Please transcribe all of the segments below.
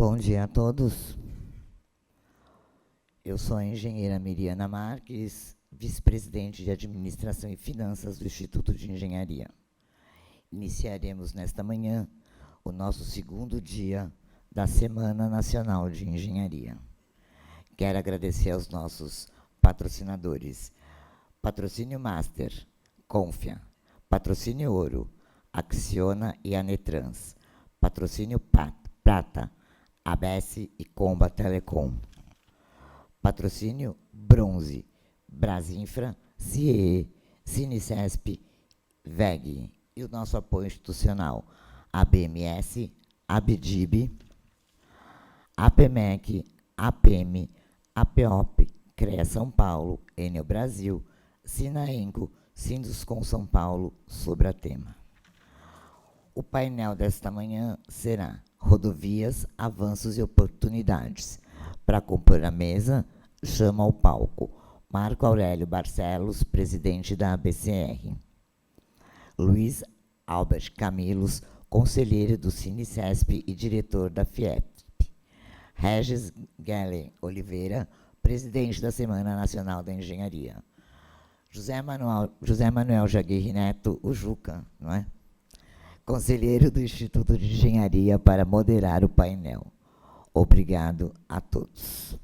Bom dia a todos. Eu sou a engenheira Miriana Marques, vice-presidente de Administração e Finanças do Instituto de Engenharia. Iniciaremos nesta manhã o nosso segundo dia da Semana Nacional de Engenharia. Quero agradecer aos nossos patrocinadores: Patrocínio Master, Confia, Patrocínio Ouro, Acciona e Anetrans, Patrocínio Prata, ABS e Comba Telecom. Patrocínio Bronze, Brasinfra, CIE, Cinicesp, VEG. E o nosso apoio institucional: ABMS, ABDIB, APMEC, APM, APOP, CREA São Paulo, Enel Brasil, Sinaenco, Sinduscom São Paulo, sobre a tema. O painel desta manhã será Rodovias, Avanços e Oportunidades. Para compor a mesa, chama ao palco Marco Aurélio Barcelos, presidente da ABCR. Luiz Albert Camilos, conselheiro do Cinicesp e diretor da FIEP. Regis Gellen Oliveira, presidente da Semana Nacional da Engenharia. José Manuel Jaguirre Neto, o Juca, não é? Conselheiro do Instituto de Engenharia, para moderar o painel. Obrigado a todos.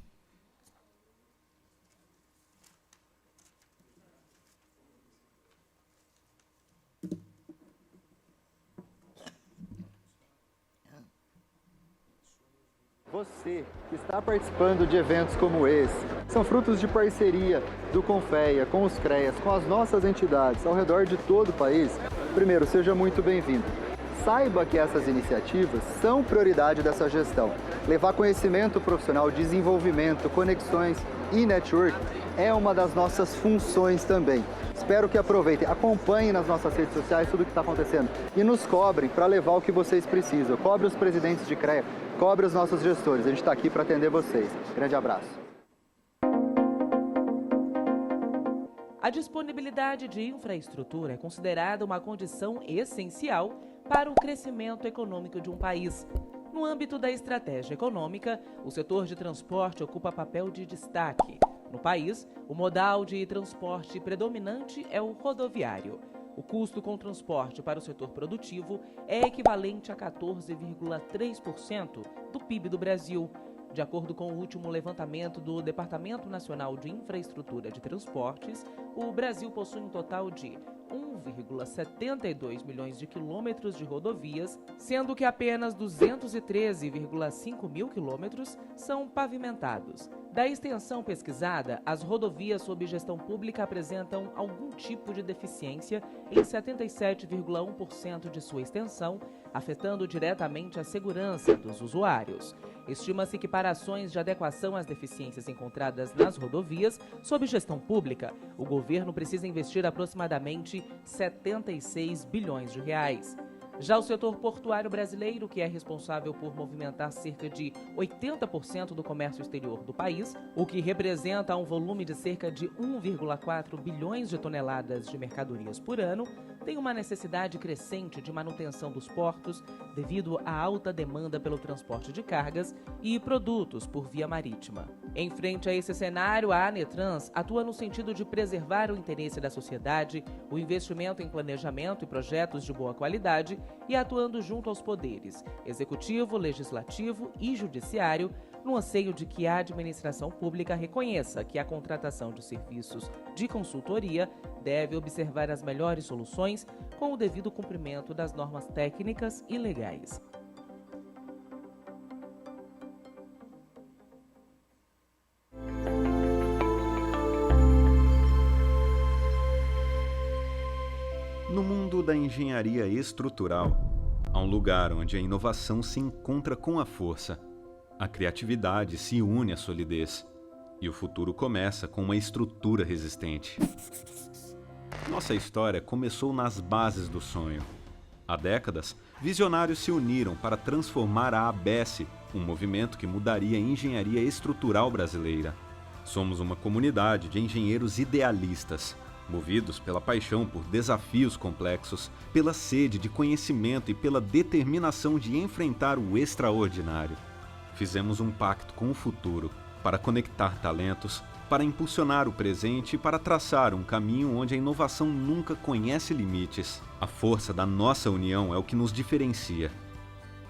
Você que está participando de eventos como esse, são frutos de parceria do Confeia, com os CREAs, com as nossas entidades ao redor de todo o país. Primeiro, seja muito bem-vindo. Saiba que essas iniciativas são prioridade dessa gestão. Levar conhecimento profissional, desenvolvimento, conexões e network é uma das nossas funções também. Espero que aproveitem, acompanhem nas nossas redes sociais tudo o que está acontecendo e nos cobrem para levar o que vocês precisam. Cobre os presidentes de CREA, cobre os nossos gestores. A gente está aqui para atender vocês. Grande abraço. A disponibilidade de infraestrutura é considerada uma condição essencial para o crescimento econômico de um país. No âmbito da estratégia econômica, o setor de transporte ocupa papel de destaque. No país, o modal de transporte predominante é o rodoviário. O custo com transporte para o setor produtivo é equivalente a 14,3% do PIB do Brasil. De acordo com o último levantamento do Departamento Nacional de Infraestrutura de Transportes, o Brasil possui um total de 1,72 milhões de quilômetros de rodovias, sendo que apenas 213,5 mil quilômetros são pavimentados. Da extensão pesquisada, as rodovias sob gestão pública apresentam algum tipo de deficiência em 77,1% de sua extensão, afetando diretamente a segurança dos usuários. Estima-se que para ações de adequação às deficiências encontradas nas rodovias sob gestão pública, o governo precisa investir aproximadamente 76 bilhões de reais. Já o setor portuário brasileiro, que é responsável por movimentar cerca de 80% do comércio exterior do país, o que representa um volume de cerca de 1,4 bilhões de toneladas de mercadorias por ano, tem uma necessidade crescente de manutenção dos portos devido à alta demanda pelo transporte de cargas e produtos por via marítima. Em frente a esse cenário, a Anetrans atua no sentido de preservar o interesse da sociedade, o investimento em planejamento e projetos de boa qualidade e atuando junto aos poderes executivo, legislativo e judiciário, no anseio de que a administração pública reconheça que a contratação de serviços de consultoria deve observar as melhores soluções com o devido cumprimento das normas técnicas e legais. No mundo da engenharia estrutural, há um lugar onde a inovação se encontra com a força, a criatividade se une à solidez e o futuro começa com uma estrutura resistente. Nossa história começou nas bases do sonho. Há décadas, visionários se uniram para transformar a ABS, um movimento que mudaria a engenharia estrutural brasileira. Somos uma comunidade de engenheiros idealistas, movidos pela paixão por desafios complexos, pela sede de conhecimento e pela determinação de enfrentar o extraordinário. fizemos um pacto com o futuro para conectar talentos, para impulsionar o presente e para traçar um caminho onde a inovação nunca conhece limites. A força da nossa união é o que nos diferencia.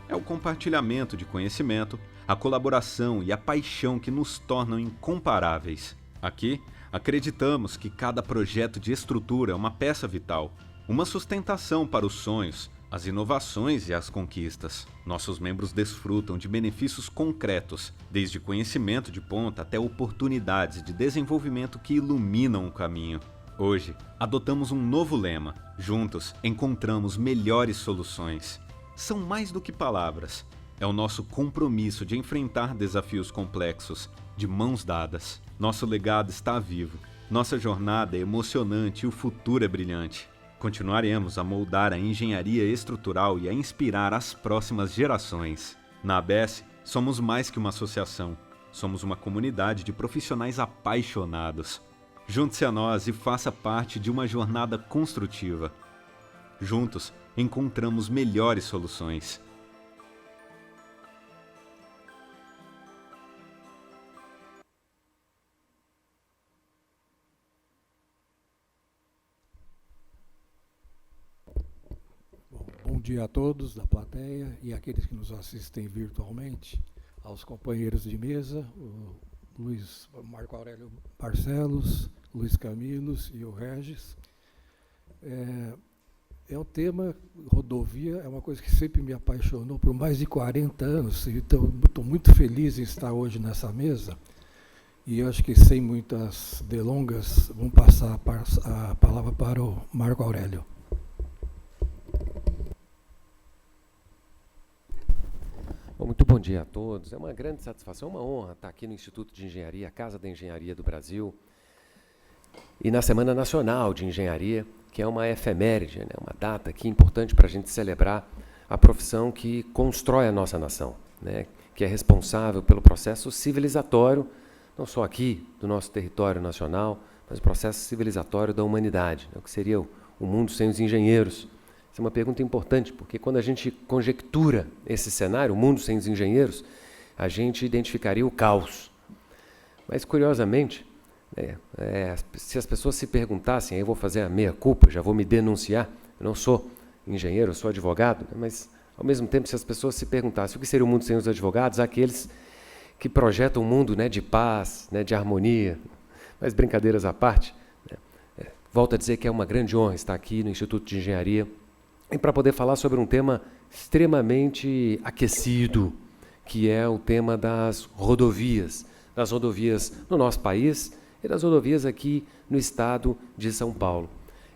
É o compartilhamento de conhecimento, a colaboração e a paixão que nos tornam incomparáveis. Aqui, acreditamos que cada projeto de estrutura é uma peça vital, uma sustentação para os sonhos, as inovações e as conquistas. Nossos membros desfrutam de benefícios concretos, desde conhecimento de ponta até oportunidades de desenvolvimento que iluminam o caminho. Hoje, adotamos um novo lema. Juntos, encontramos melhores soluções. São mais do que palavras. É o nosso compromisso de enfrentar desafios complexos, de mãos dadas. Nosso legado está vivo. Nossa jornada é emocionante e o futuro é brilhante. Continuaremos a moldar a engenharia estrutural e a inspirar as próximas gerações. Na ABS, somos mais que uma associação. Somos uma comunidade de profissionais apaixonados. Junte-se a nós e faça parte de uma jornada construtiva. Juntos, encontramos melhores soluções. Bom dia a todos da plateia e aqueles que nos assistem virtualmente, aos companheiros de mesa, o Luiz Marco Aurélio Barcelos, Luiz Camilos e o Regis. É um tema, rodovia, é uma coisa que sempre me apaixonou por mais de 40 anos, então estou muito feliz em estar hoje nessa mesa. E acho que, sem muitas delongas, vamos passar a palavra para o Marco Aurélio. Bom, muito bom dia a todos. É uma grande satisfação, uma honra estar aqui no Instituto de Engenharia, a Casa da Engenharia do Brasil, e na Semana Nacional de Engenharia, que é uma efeméride, né, uma data aqui importante para a gente celebrar a profissão que constrói a nossa nação, né, que é responsável pelo processo civilizatório, não só aqui do nosso território nacional, mas o processo civilizatório da humanidade, né, o que seria o mundo sem os engenheiros. Essa é uma pergunta importante, porque quando a gente conjectura esse cenário, o mundo sem os engenheiros, a gente identificaria o caos. Mas, curiosamente, se as pessoas se perguntassem, aí eu vou fazer a meia-culpa, já vou me denunciar, eu não sou engenheiro, eu sou advogado, né, mas, ao mesmo tempo, se as pessoas se perguntassem o que seria o mundo sem os advogados, aqueles que projetam um mundo, né, de paz, né, de harmonia, mas brincadeiras à parte, né, volto a dizer que é uma grande honra estar aqui no Instituto de Engenharia, e para poder falar sobre um tema extremamente aquecido, que é o tema das rodovias no nosso país e das rodovias aqui no estado de São Paulo.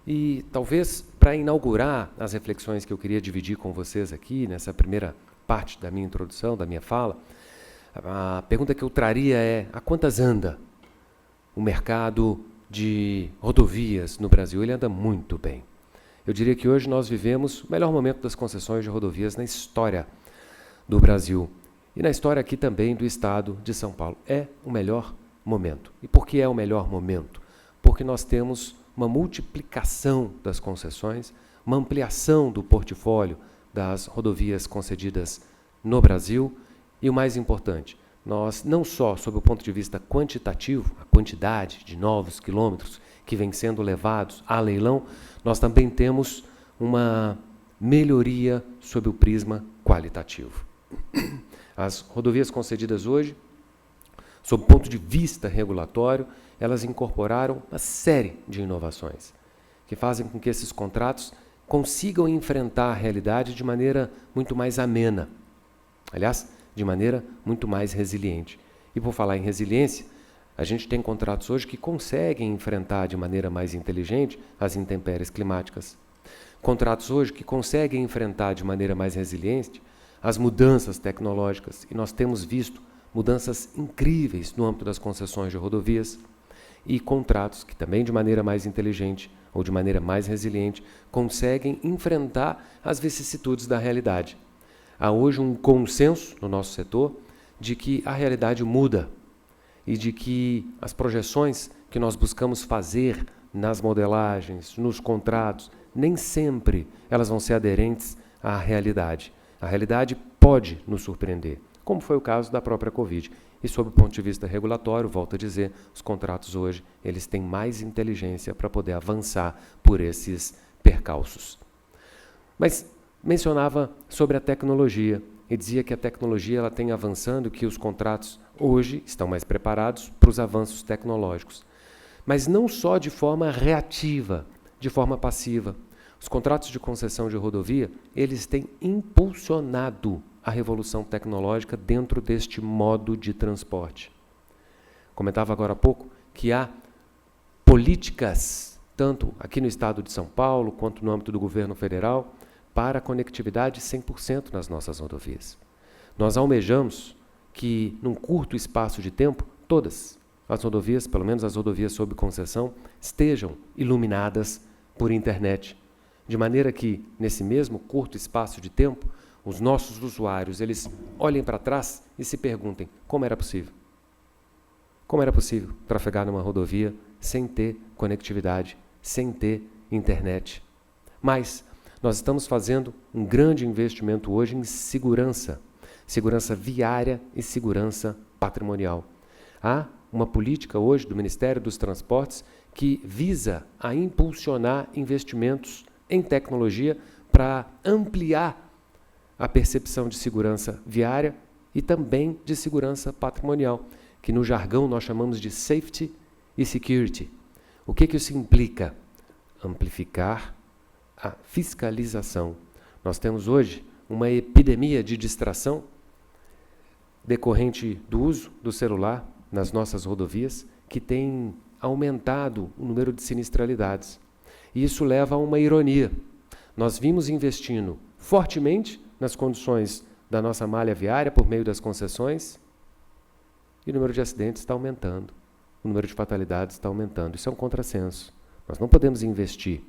E talvez, para inaugurar as reflexões que eu queria dividir com vocês aqui, nessa primeira parte da minha introdução, da minha fala, a pergunta que eu traria é: a quantas anda o mercado de rodovias no Brasil? Ele anda muito bem. Eu diria que hoje nós vivemos o melhor momento das concessões de rodovias na história do Brasil e na história aqui também do estado de São Paulo. É o melhor momento. E por que é o melhor momento? Porque nós temos uma multiplicação das concessões, uma ampliação do portfólio das rodovias concedidas no Brasil e, o mais importante, nós não só, sob o ponto de vista quantitativo, a quantidade de novos quilômetros que vêm sendo levados a leilão, nós também temos uma melhoria sob o prisma qualitativo. As rodovias concedidas hoje, sob o ponto de vista regulatório, elas incorporaram uma série de inovações que fazem com que esses contratos consigam enfrentar a realidade de maneira muito mais amena. Aliás, de maneira muito mais resiliente. E por falar em resiliência, a gente tem contratos hoje que conseguem enfrentar de maneira mais inteligente as intempéries climáticas. Contratos hoje que conseguem enfrentar de maneira mais resiliente as mudanças tecnológicas. E nós temos visto mudanças incríveis no âmbito das concessões de rodovias e contratos que também de maneira mais inteligente ou de maneira mais resiliente conseguem enfrentar as vicissitudes da realidade. Há hoje um consenso no nosso setor de que a realidade muda e de que as projeções que nós buscamos fazer nas modelagens, nos contratos, nem sempre elas vão ser aderentes à realidade. A realidade pode nos surpreender. como foi o caso da própria Covid. E, sob o ponto de vista regulatório, volto a dizer, os contratos hoje eles têm mais inteligência para poder avançar por esses percalços. Mas mencionava sobre a tecnologia e dizia que a tecnologia ela tem avançando, que os contratos hoje estão mais preparados para os avanços tecnológicos. Mas não só de forma reativa, de forma passiva. Os contratos de concessão de rodovia, eles têm impulsionado a revolução tecnológica dentro deste modo de transporte. Comentava agora há pouco que há políticas, tanto aqui no estado de São Paulo, quanto no âmbito do governo federal, para a conectividade 100% nas nossas rodovias. Nós almejamos que, num curto espaço de tempo, todas as rodovias, pelo menos as rodovias sob concessão, estejam iluminadas por internet, de maneira que, nesse mesmo curto espaço de tempo, os nossos usuários eles olhem para trás e se perguntem como era possível. Como era possível trafegar numa rodovia sem ter conectividade, sem ter internet? Mas nós estamos fazendo um grande investimento hoje em segurança, segurança viária e segurança patrimonial. Há uma política hoje do Ministério dos Transportes que visa a impulsionar investimentos em tecnologia para ampliar a percepção de segurança viária e também de segurança patrimonial, que no jargão nós chamamos de safety e security. O que isso implica? Amplificar a fiscalização. Nós temos hoje uma epidemia de distração decorrente do uso do celular nas nossas rodovias, que tem aumentado o número de sinistralidades. E isso leva a uma ironia. Nós vimos investindo fortemente nas condições da nossa malha viária por meio das concessões e o número de acidentes está aumentando, o número de fatalidades está aumentando. Isso é um contrassenso. Nós não podemos investir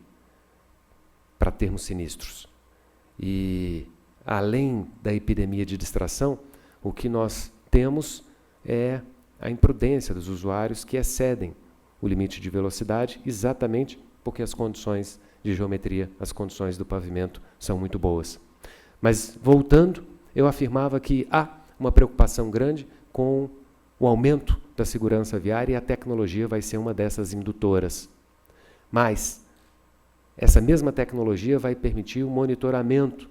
para termos sinistros. E, além da epidemia de distração, o que nós temos é a imprudência dos usuários que excedem o limite de velocidade exatamente porque as condições de geometria, as condições do pavimento são muito boas. Mas, voltando, eu afirmava que há uma preocupação grande com o aumento da segurança viária e a tecnologia vai ser uma dessas indutoras. Mas essa mesma tecnologia vai permitir o monitoramento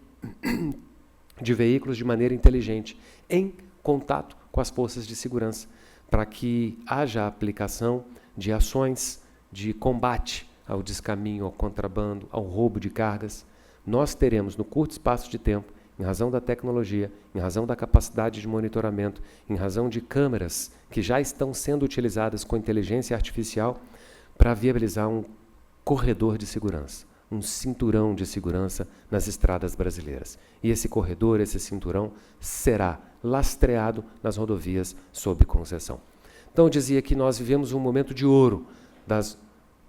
de veículos de maneira inteligente, em contato com as forças de segurança, para que haja aplicação de ações de combate ao descaminho, ao contrabando, ao roubo de cargas. Nós teremos, no curto espaço de tempo, em razão da tecnologia, em razão da capacidade de monitoramento, em razão de câmeras que já estão sendo utilizadas com inteligência artificial para viabilizar um corredor de segurança, um cinturão de segurança nas estradas brasileiras. E esse corredor, esse cinturão, será lastreado nas rodovias sob concessão. Então, eu dizia que nós vivemos um momento de ouro das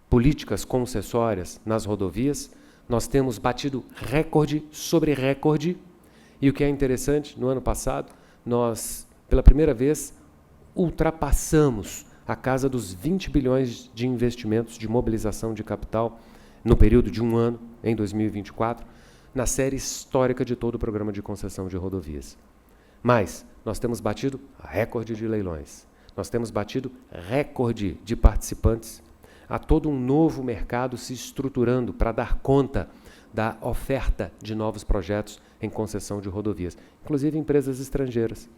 políticas concessórias nas rodovias. Nós temos batido recorde sobre recorde. E o que é interessante, no ano passado, nós, pela primeira vez, ultrapassamos a casa dos 20 bilhões de investimentos de mobilização de capital no período de um ano, em 2024, na série histórica de todo o programa de concessão de rodovias. Mas nós temos batido recorde de leilões, nós temos batido recorde de participantes. Há todo um novo mercado se estruturando para dar conta da oferta de novos projetos em concessão de rodovias, inclusive empresas estrangeiras.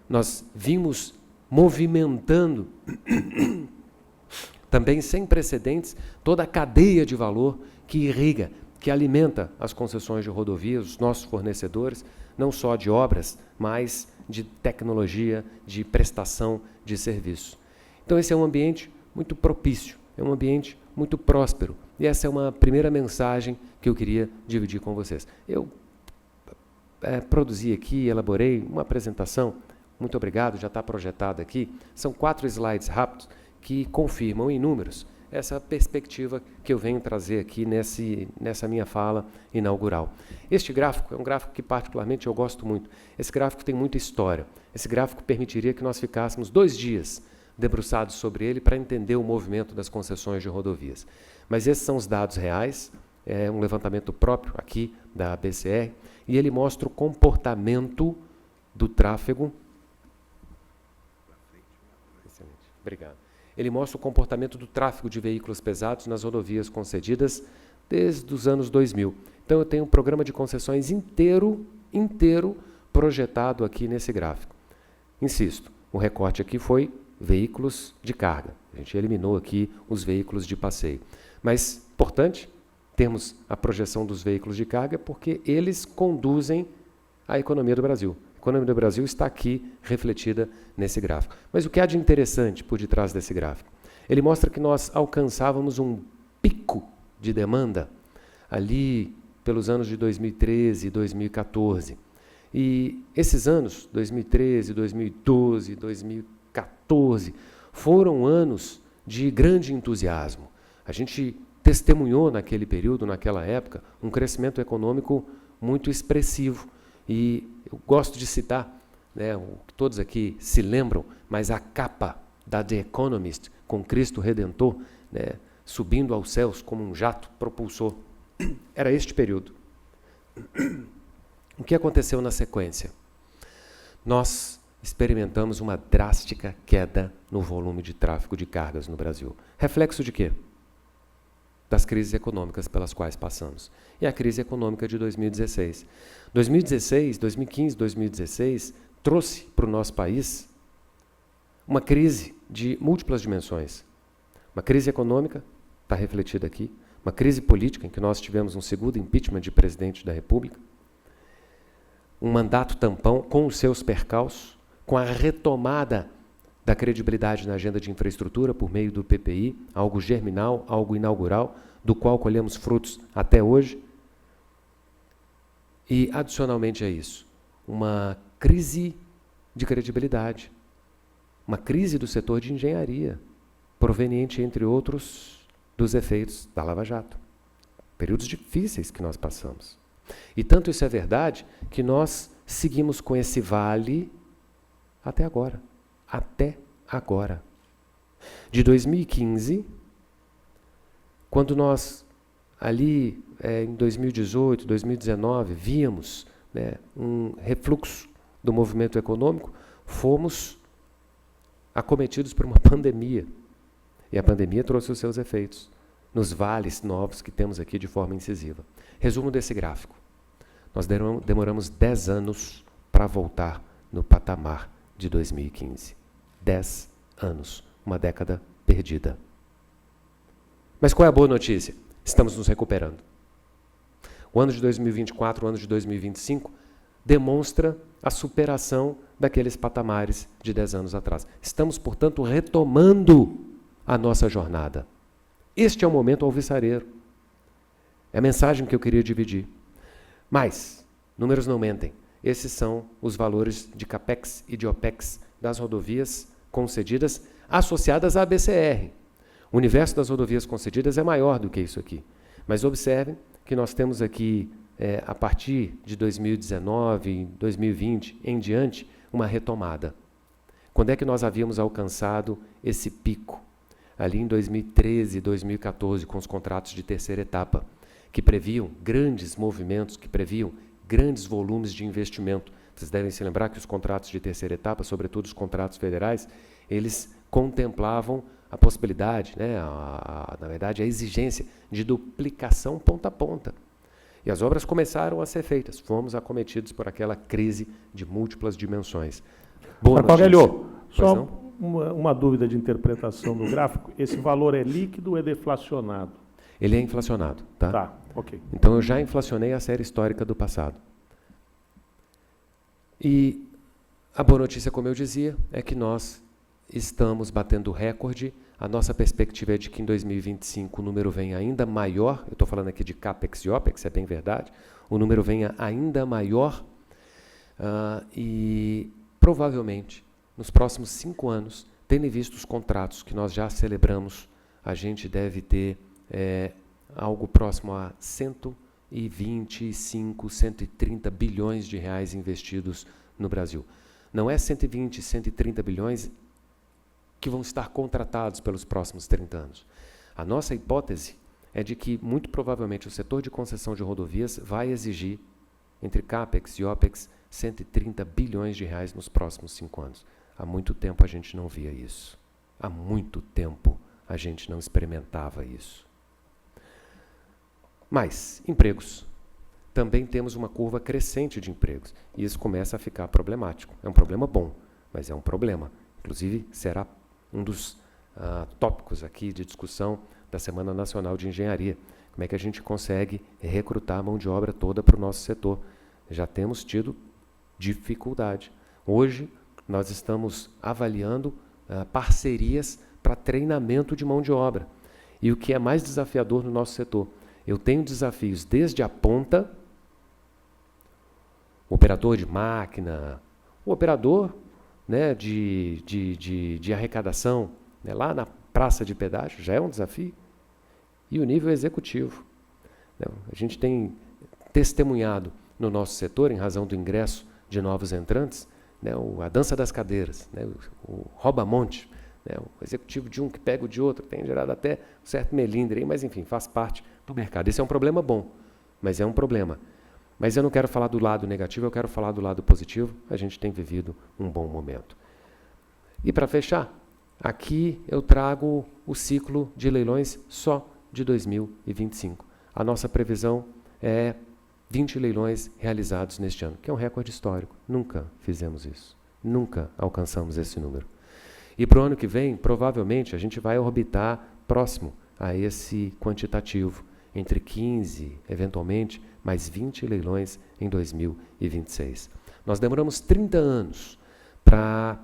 Nós vimos movimentando, também sem precedentes, toda a cadeia de valor que irriga, que alimenta as concessões de rodovias, os nossos fornecedores, não só de obras, mas de tecnologia, de prestação de serviços. Então, esse é um ambiente muito propício, é um ambiente muito próspero. E essa é uma primeira mensagem que eu queria dividir com vocês. Eu produzi aqui, elaborei uma apresentação, muito obrigado, já está projetada aqui. São 4 slides rápidos que confirmam em números essa perspectiva que eu venho trazer aqui nessa minha fala inaugural. Este gráfico é um gráfico que particularmente eu gosto muito. Esse gráfico tem muita história. Esse gráfico permitiria que nós ficássemos 2 dias debruçados sobre ele para entender o movimento das concessões de rodovias. Mas esses são os dados reais, é um levantamento próprio aqui da BCR, e ele mostra o comportamento do tráfego. Excelente, obrigado. Ele mostra o comportamento do tráfego de veículos pesados nas rodovias concedidas desde os anos 2000. Então, eu tenho um programa de concessões inteiro projetado aqui nesse gráfico. Insisto, o recorte aqui foi veículos de carga. A gente eliminou aqui os veículos de passeio. Mas, importante, termos a projeção dos veículos de carga, porque eles conduzem a economia do Brasil. A economia do Brasil está aqui refletida nesse gráfico. Mas o que há de interessante por detrás desse gráfico? Ele mostra que nós alcançávamos um pico de demanda ali pelos anos de 2013 e 2014. E esses anos, 2013, 2012, 2014, foram anos de grande entusiasmo. A gente testemunhou naquele período, naquela época, um crescimento econômico muito expressivo. E eu gosto de citar, né, o que todos aqui se lembram, mas a capa da The Economist, com Cristo Redentor, né, subindo aos céus como um jato propulsor. Era este período. O que aconteceu na sequência? Nós experimentamos uma drástica queda no volume de tráfego de cargas no Brasil. Reflexo de quê? Das crises econômicas pelas quais passamos. E a crise econômica de 2016. 2016, 2015, 2016, trouxe para o nosso país uma crise de múltiplas dimensões. Uma crise econômica, está refletida aqui, uma crise política, em que nós tivemos um segundo impeachment de presidente da República, um mandato tampão com os seus percalços, com a retomada da credibilidade na agenda de infraestrutura por meio do PPI, algo germinal, algo inaugural, do qual colhemos frutos até hoje. E, adicionalmente a isso, uma crise de credibilidade, uma crise do setor de engenharia, proveniente, entre outros, dos efeitos da Lava Jato. Períodos difíceis que nós passamos. E tanto isso é verdade que nós seguimos com esse vale até agora. Até agora. De 2015, quando nós, ali em 2018, 2019, víamos, né, um refluxo do movimento econômico, fomos acometidos por uma pandemia. E a pandemia trouxe os seus efeitos nos vales novos que temos aqui de forma incisiva. Resumo desse gráfico. Nós demoramos 10 anos para voltar no patamar de 2015. 10 anos, uma década perdida. Mas qual é a boa notícia? Estamos nos recuperando. O ano de 2024, o ano de 2025, demonstra a superação daqueles patamares de 10 anos atrás. Estamos, portanto, retomando a nossa jornada. Este é o momento alvissareiro. É a mensagem que eu queria dividir. Mas, números não mentem. Esses são os valores de CAPEX e de OPEX das rodovias concedidas associadas à BCR. O universo das rodovias concedidas é maior do que isso aqui. Mas observem que nós temos aqui, a partir de 2019, 2020 em diante, uma retomada. Quando é que nós havíamos alcançado esse pico? Ali em 2013, 2014, com os contratos de terceira etapa, que previam grandes movimentos, que previam grandes volumes de investimento. Vocês devem se lembrar que os contratos de terceira etapa, sobretudo os contratos federais, eles contemplavam a possibilidade, né, na verdade, a exigência de duplicação ponta a ponta. E as obras começaram a ser feitas. Fomos acometidos por aquela crise de múltiplas dimensões. Boa notícia. Pagelho, só uma dúvida de interpretação do gráfico. Esse valor é líquido ou é deflacionado? Ele é inflacionado. Tá? Tá, ok. Então, eu já inflacionei a série histórica do passado. E a boa notícia, como eu dizia, é que nós estamos batendo recorde. A nossa perspectiva é de que em 2025 o número venha ainda maior. Eu estou falando aqui de CAPEX e OPEX, é bem verdade. O número venha ainda maior e provavelmente nos próximos 5 anos, tendo visto os contratos que nós já celebramos, a gente deve ter algo próximo a 125, 130 bilhões de reais investidos no Brasil. Não é 120, 130 bilhões que vão estar contratados pelos próximos 30 anos. A nossa hipótese é de que, muito provavelmente, o setor de concessão de rodovias vai exigir, entre CAPEX e OPEX, 130 bilhões de reais nos próximos 5 anos. Há muito tempo a gente não via isso. Há muito tempo a gente não experimentava isso. Mas, empregos. Também temos uma curva crescente de empregos. E isso começa a ficar problemático. É um problema bom, mas é um problema. Inclusive, será um dos tópicos aqui de discussão da Semana Nacional de Engenharia. Como é que a gente consegue recrutar a mão de obra toda para o nosso setor? Já temos tido dificuldade. Hoje, nós estamos avaliando parcerias para treinamento de mão de obra. E o que é mais desafiador no nosso setor? Eu tenho desafios desde a ponta, o operador de máquina, o operador, né, de arrecadação, né, lá na praça de pedágio, já é um desafio, e o nível executivo. A gente tem testemunhado no nosso setor, em razão do ingresso de novos entrantes, né, a dança das cadeiras, né, o rouba-monte, né, o executivo de um que pega o de outro, tem gerado até um certo melindre, aí, mas enfim, faz parte do mercado. Esse é um problema bom, mas é um problema. Mas eu não quero falar do lado negativo, eu quero falar do lado positivo. A gente tem vivido um bom momento. E para fechar, aqui eu trago o ciclo de leilões só de 2025. A nossa previsão é 20 leilões realizados neste ano, que é um recorde histórico. Nunca fizemos isso. Nunca alcançamos esse número. E para o ano que vem, provavelmente, a gente vai orbitar próximo a esse quantitativo, entre 15, eventualmente, mais 20 leilões em 2026. Nós demoramos 30 anos para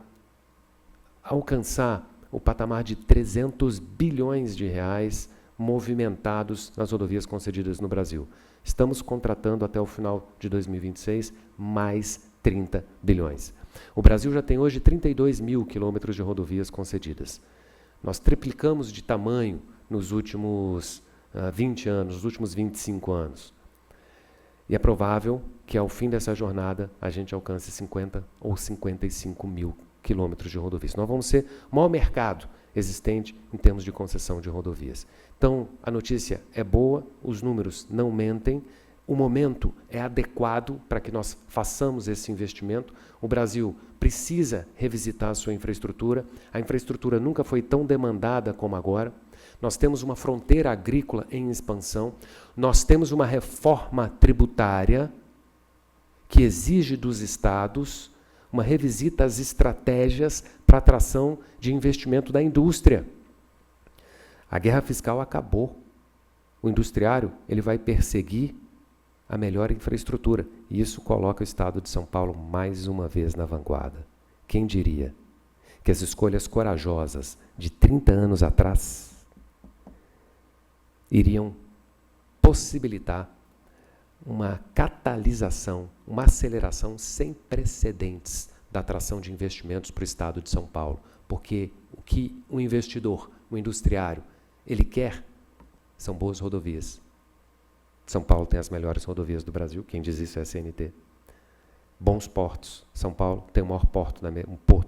alcançar o patamar de 300 bilhões de reais movimentados nas rodovias concedidas no Brasil. Estamos contratando até o final de 2026 mais 30 bilhões. O Brasil já tem hoje 32 mil quilômetros de rodovias concedidas. Nós triplicamos de tamanho nos últimos 20 anos, nos últimos 25 anos. E é provável que ao fim dessa jornada a gente alcance 50 ou 55 mil quilômetros de rodovias. Nós vamos ser o maior mercado existente em termos de concessão de rodovias. Então, a notícia é boa, os números não mentem, o momento é adequado para que nós façamos esse investimento. O Brasil precisa revisitar a sua infraestrutura. A infraestrutura nunca foi tão demandada como agora. Nós temos uma fronteira agrícola em expansão. Nós temos uma reforma tributária que exige dos estados uma revisita às estratégias para atração de investimento da indústria. A guerra fiscal acabou. O industriário ele vai perseguir a melhor infraestrutura. E isso coloca o Estado de São Paulo mais uma vez na vanguarda. Quem diria que as escolhas corajosas de 30 anos atrás iriam possibilitar uma catalisação, uma aceleração sem precedentes da atração de investimentos para o Estado de São Paulo. Porque o que o investidor, o industriário, ele quer são boas rodovias. São Paulo tem as melhores rodovias do Brasil, quem diz isso é a CNT. Bons portos. São Paulo tem o maior porto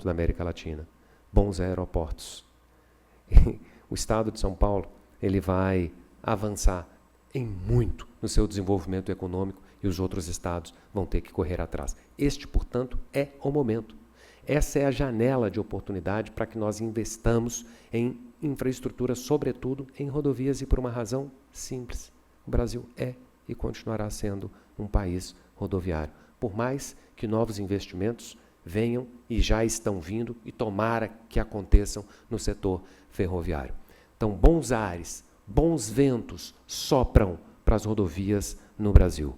da América Latina. Bons aeroportos. O Estado de São Paulo ele vai avançar em muito no seu desenvolvimento econômico e os outros estados vão ter que correr atrás. Este, portanto, é o momento. Essa é a janela de oportunidade para que nós investamos em infraestrutura, sobretudo em rodovias, e por uma razão simples. O Brasil é e continuará sendo um país rodoviário. Por mais que novos investimentos venham e já estão vindo e tomara que aconteçam no setor ferroviário. Então, bons ares, bons ventos sopram para as rodovias no Brasil.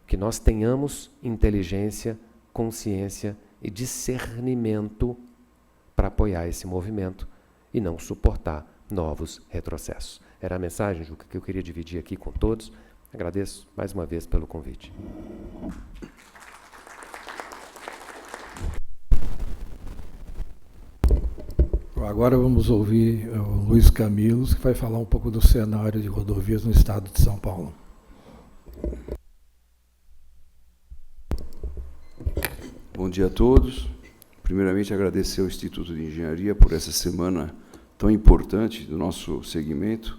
Que nós tenhamos inteligência, consciência e discernimento para apoiar esse movimento e não suportar novos retrocessos. Era a mensagem, Juca, que eu queria dividir aqui com todos. Agradeço mais uma vez pelo convite. Agora vamos ouvir o Luiz Camilo, que vai falar um pouco do cenário de rodovias no estado de São Paulo. Bom dia a todos. Primeiramente, agradecer ao Instituto de Engenharia por essa semana tão importante do nosso segmento.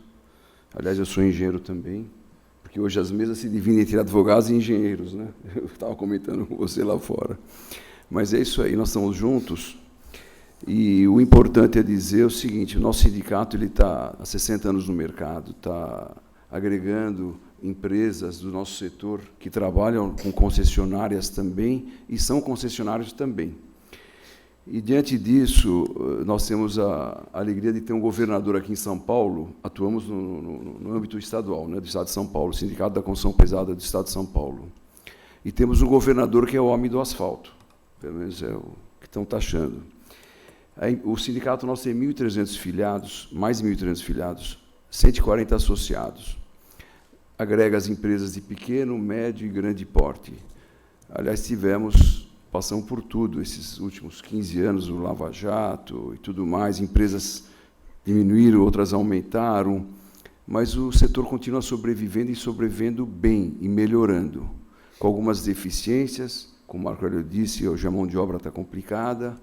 Aliás, eu sou engenheiro também, porque hoje as mesas se dividem entre advogados e engenheiros, né? Eu estava comentando com você lá fora. Mas é isso aí, nós estamos juntos, e o importante é dizer o seguinte: o nosso sindicato está há 60 anos no mercado, está agregando empresas do nosso setor que trabalham com concessionárias também, e são concessionários também. E, diante disso, nós temos a alegria de ter um governador aqui em São Paulo, atuamos no âmbito estadual, né, do Estado de São Paulo, Sindicato da Construção Pesada do Estado de São Paulo. E temos um governador que é o homem do asfalto, pelo menos é o que estão taxando. O sindicato nosso tem 1.300 filiados, mais de 1.300 filiados, 140 associados. Agrega as empresas de pequeno, médio e grande porte. Aliás, passamos por tudo esses últimos 15 anos, o Lava Jato e tudo mais, empresas diminuíram, outras aumentaram, mas o setor continua sobrevivendo e sobrevivendo bem e melhorando, com algumas deficiências, como o Marco Aurélio disse, hoje a mão de obra está complicada,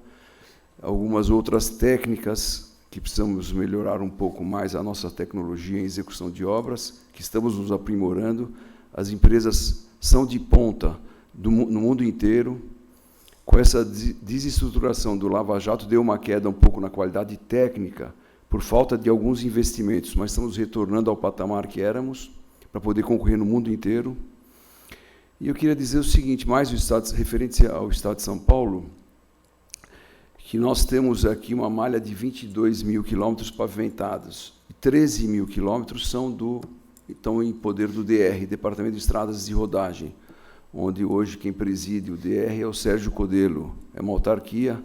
algumas outras técnicas que precisamos melhorar um pouco mais a nossa tecnologia em execução de obras, que estamos nos aprimorando. As empresas são de ponta no mundo inteiro. Com essa desestruturação do Lava Jato, deu uma queda um pouco na qualidade técnica, por falta de alguns investimentos, mas estamos retornando ao patamar que éramos, para poder concorrer no mundo inteiro. E eu queria dizer o seguinte, mais referente ao Estado de São Paulo, que nós temos aqui uma malha de 22 mil quilômetros pavimentados, e 13 mil quilômetros estão em poder do DR, Departamento de Estradas de Rodagem, onde hoje quem preside o DR é o Sérgio Codelo. É uma autarquia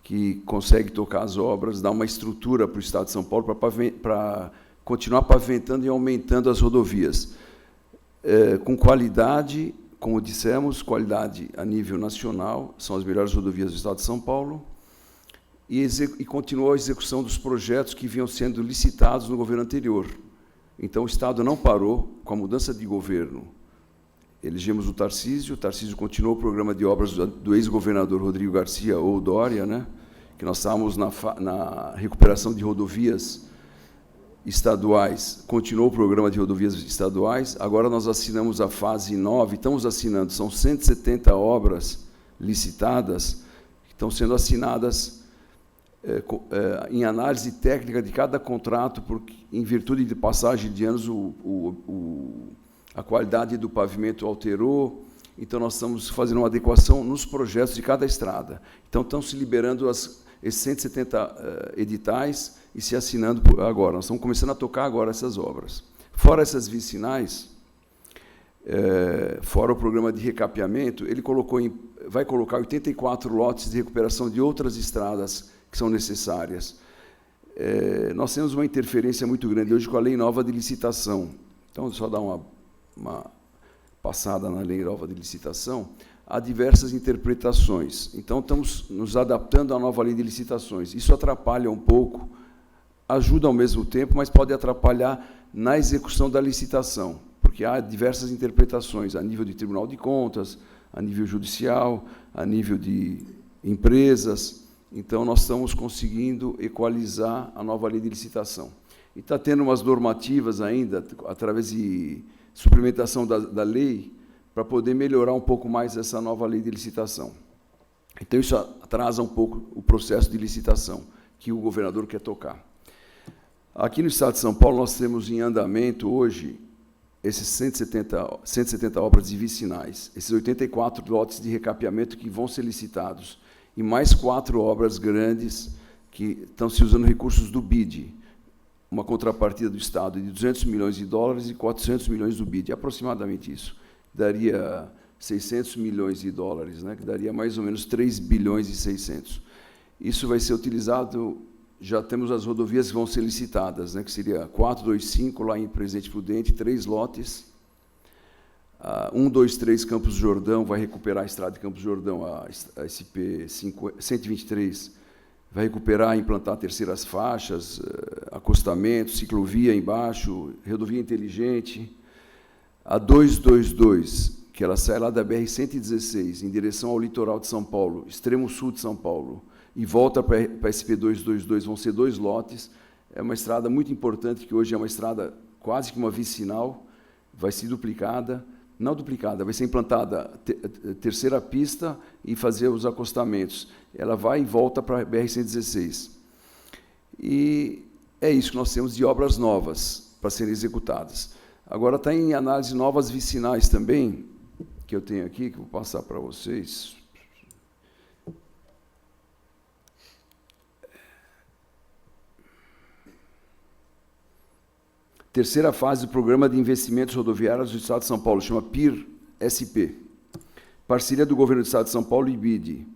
que consegue tocar as obras, dar uma estrutura para o Estado de São Paulo para continuar pavimentando e aumentando as rodovias. Com qualidade, como dissemos, qualidade a nível nacional, são as melhores rodovias do Estado de São Paulo, e continuou a execução dos projetos que vinham sendo licitados no governo anterior. Então, o Estado não parou com a mudança de governo. Elegemos o Tarcísio continuou o programa de obras do ex-governador Rodrigo Garcia, ou Dória, né, que nós estávamos na recuperação de rodovias estaduais, continuou o programa de rodovias estaduais, agora nós assinamos a fase 9, estamos assinando, são 170 obras licitadas, que estão sendo assinadas em análise técnica de cada contrato, porque, em virtude de passagem de anos, a qualidade do pavimento alterou, então nós estamos fazendo uma adequação nos projetos de cada estrada. Então, estão se liberando esses 170 editais e se assinando agora. Nós estamos começando a tocar agora essas obras. Fora essas vicinais, fora o programa de recapeamento, ele vai colocar 84 lotes de recuperação de outras estradas que são necessárias. Nós temos uma interferência muito grande hoje com a Lei Nova de Licitação. Então, só dar uma passada na Lei Nova de Licitação, há diversas interpretações. Então, estamos nos adaptando à nova Lei de Licitações. Isso atrapalha um pouco, ajuda ao mesmo tempo, mas pode atrapalhar na execução da licitação, porque há diversas interpretações, a nível de Tribunal de Contas, a nível judicial, a nível de empresas. Então, nós estamos conseguindo equalizar a nova Lei de Licitação. E está tendo umas normativas ainda, através de suplementação da lei, para poder melhorar um pouco mais essa nova Lei de Licitação. Então, isso atrasa um pouco o processo de licitação que o governador quer tocar. Aqui no Estado de São Paulo, nós temos em andamento, hoje, esses 170 obras de vicinais, esses 84 lotes de recapeamento que vão ser licitados, e mais 4 obras grandes que estão se usando recursos do BID, uma contrapartida do Estado de $200 milhões e 400 milhões do BID, aproximadamente isso. Daria 600 milhões de dólares, né, que daria mais ou menos 3 bilhões e 600. Isso vai ser utilizado, já temos as rodovias que vão ser licitadas, né, que seria 425, lá em Presidente Prudente, 3 lotes. 123 Campos do Jordão, vai recuperar a estrada de Campos do Jordão, a SP 123, vai recuperar e implantar terceiras faixas, acostamento, ciclovia embaixo, rodovia inteligente. A 222, que ela sai lá da BR-116, em direção ao litoral de São Paulo, extremo sul de São Paulo, e volta para a SP-222, vão ser 2 lotes. É uma estrada muito importante, que hoje é uma estrada quase que uma vicinal, vai ser duplicada, não duplicada, vai ser implantada terceira pista e fazer os acostamentos. Ela vai e volta para a BR-116. E é isso que nós temos de obras novas para serem executadas. Agora está em análise novas vicinais também, que eu tenho aqui, que eu vou passar para vocês. Terceira fase do Programa de Investimentos Rodoviários do Estado de São Paulo, chama PIR-SP. Parceria do Governo do Estado de São Paulo e BID.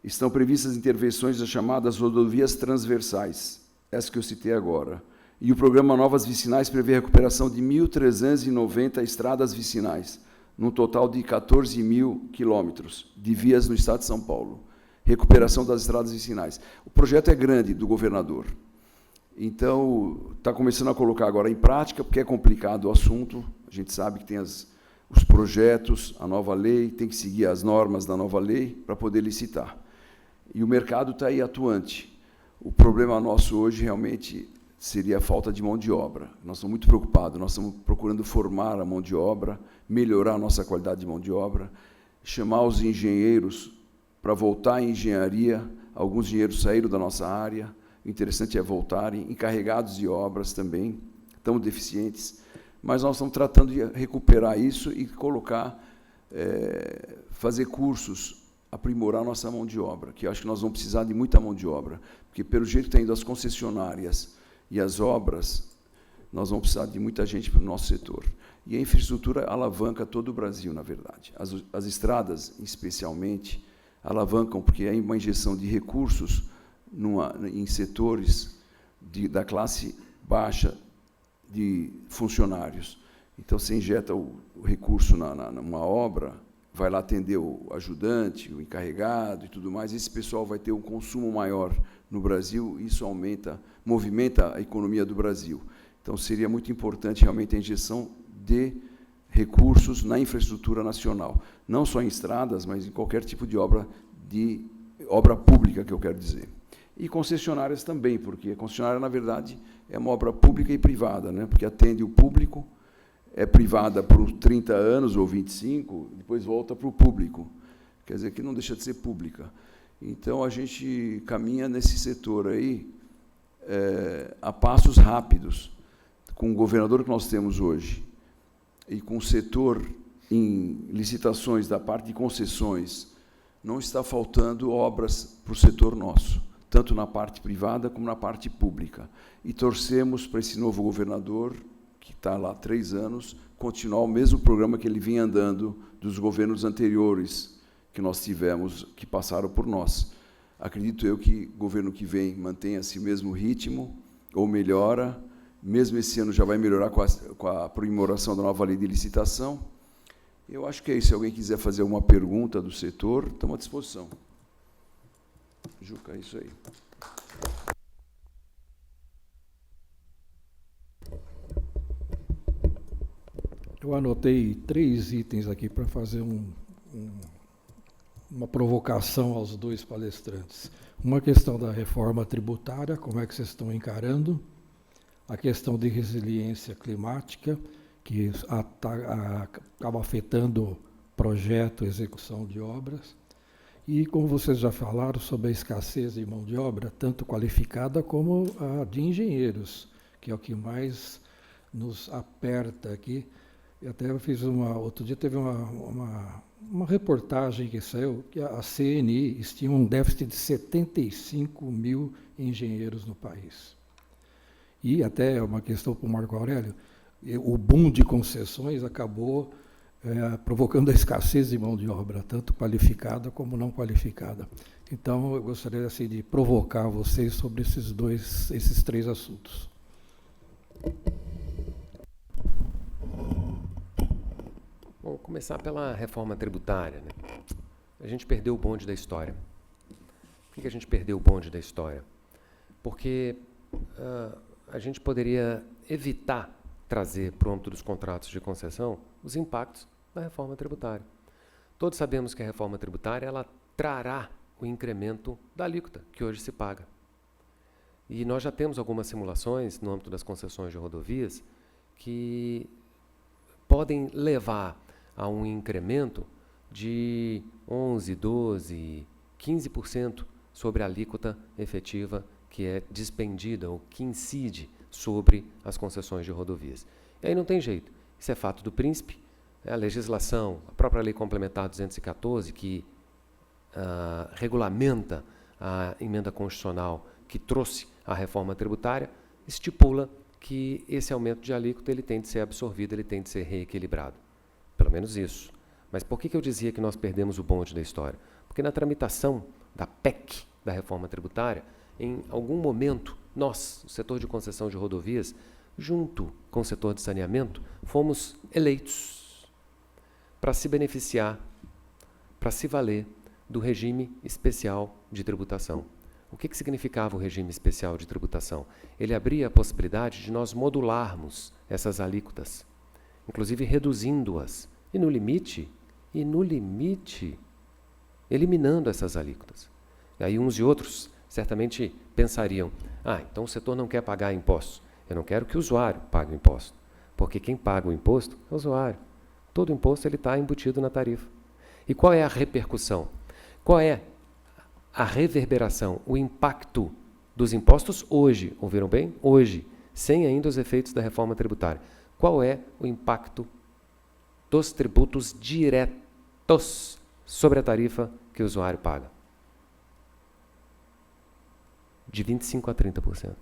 Estão previstas intervenções das chamadas rodovias transversais, essa que eu citei agora. E o programa Novas Vicinais prevê a recuperação de 1.390 estradas vicinais, num total de 14.000 quilômetros de vias no Estado de São Paulo. Recuperação das estradas vicinais. O projeto é grande, do governador. Então, está começando a colocar agora em prática, porque é complicado o assunto. A gente sabe que tem os projetos, a nova lei, tem que seguir as normas da nova lei para poder licitar. E o mercado está aí atuante. O problema nosso hoje, realmente, seria a falta de mão de obra. Nós estamos muito preocupados, nós estamos procurando formar a mão de obra, melhorar a nossa qualidade de mão de obra, chamar os engenheiros para voltar em engenharia. Alguns engenheiros saíram da nossa área, o interessante é voltarem, encarregados de obras também, tão deficientes, mas nós estamos tratando de recuperar isso e colocar, fazer cursos, aprimorar a nossa mão de obra, que eu acho que nós vamos precisar de muita mão de obra, porque, pelo jeito que está indo as concessionárias e as obras, nós vamos precisar de muita gente para o nosso setor. E a infraestrutura alavanca todo o Brasil, na verdade. As estradas, especialmente, alavancam, porque é uma injeção de recursos em setores da classe baixa de funcionários. Então, você injeta o recurso numa obra, vai lá atender o ajudante, o encarregado e tudo mais, esse pessoal vai ter um consumo maior no Brasil, e isso movimenta a economia do Brasil. Então, seria muito importante, realmente, a injeção de recursos na infraestrutura nacional, não só em estradas, mas em qualquer tipo de obra pública, que eu quero dizer. E concessionárias também, porque a concessionária, na verdade, é uma obra pública e privada, né? Porque atende o público, é privada por 30 anos ou 25, depois volta para o público. Quer dizer, que não deixa de ser pública. Então, a gente caminha nesse setor aí a passos rápidos, com o governador que nós temos hoje, e com o setor em licitações da parte de concessões, não está faltando obras para o setor nosso, tanto na parte privada como na parte pública. E torcemos para esse novo governador, que está lá há 3 anos, continuar o mesmo programa que ele vinha andando dos governos anteriores que nós tivemos, que passaram por nós. Acredito eu que o governo que vem mantenha esse mesmo ritmo, ou melhora, mesmo esse ano já vai melhorar com a aprimoração da nova lei de licitação. Eu acho que é isso. Se alguém quiser fazer alguma pergunta do setor, estamos à disposição. Juca, é isso aí. Eu anotei 3 itens aqui para fazer uma provocação aos 2 palestrantes. Uma questão da reforma tributária, como é que vocês estão encarando? A questão de resiliência climática, que acaba afetando projeto, execução de obras. E, como vocês já falaram, sobre a escassez de mão de obra, tanto qualificada como a de engenheiros, que é o que mais nos aperta aqui. Eu até fiz outro dia teve uma reportagem que saiu, que a CNI estima um déficit de 75 mil engenheiros no país. E até uma questão para o Marco Aurélio, o boom de concessões acabou provocando a escassez de mão de obra, tanto qualificada como não qualificada. Então, eu gostaria assim, de provocar vocês sobre esses 3 assuntos. Vou começar pela reforma tributária, né? A gente perdeu o bonde da história. Por que a gente perdeu o bonde da história? Porque a gente poderia evitar trazer para o âmbito dos contratos de concessão os impactos da reforma tributária. Todos sabemos que a reforma tributária ela trará o incremento da alíquota que hoje se paga. E nós já temos algumas simulações no âmbito das concessões de rodovias que podem levar a um incremento de 11%, 12%, 15% sobre a alíquota efetiva que é dispendida ou que incide sobre as concessões de rodovias. E aí não tem jeito. Isso é fato do príncipe. A legislação, a própria Lei Complementar 214, que regulamenta a emenda constitucional que trouxe a reforma tributária, estipula que esse aumento de alíquota ele tem de ser absorvido, ele tem de ser reequilibrado. Pelo menos isso. Mas por que eu dizia que nós perdemos o bonde da história? Porque na tramitação da PEC, da reforma tributária, em algum momento, nós, o setor de concessão de rodovias, junto com o setor de saneamento, fomos eleitos para se beneficiar, para se valer do regime especial de tributação. O que significava o regime especial de tributação? Ele abria a possibilidade de nós modularmos essas alíquotas, inclusive reduzindo-as, e no limite, eliminando essas alíquotas. E aí uns e outros certamente pensariam, então o setor não quer pagar impostos. Eu não quero que o usuário pague o imposto, porque quem paga o imposto é o usuário. Todo imposto está embutido na tarifa. E qual é a repercussão? Qual é a reverberação, o impacto dos impostos hoje, ouviram bem? Hoje, sem ainda os efeitos da reforma tributária. Qual é o impacto dos tributos diretos sobre a tarifa que o usuário paga? De 25% a 30%.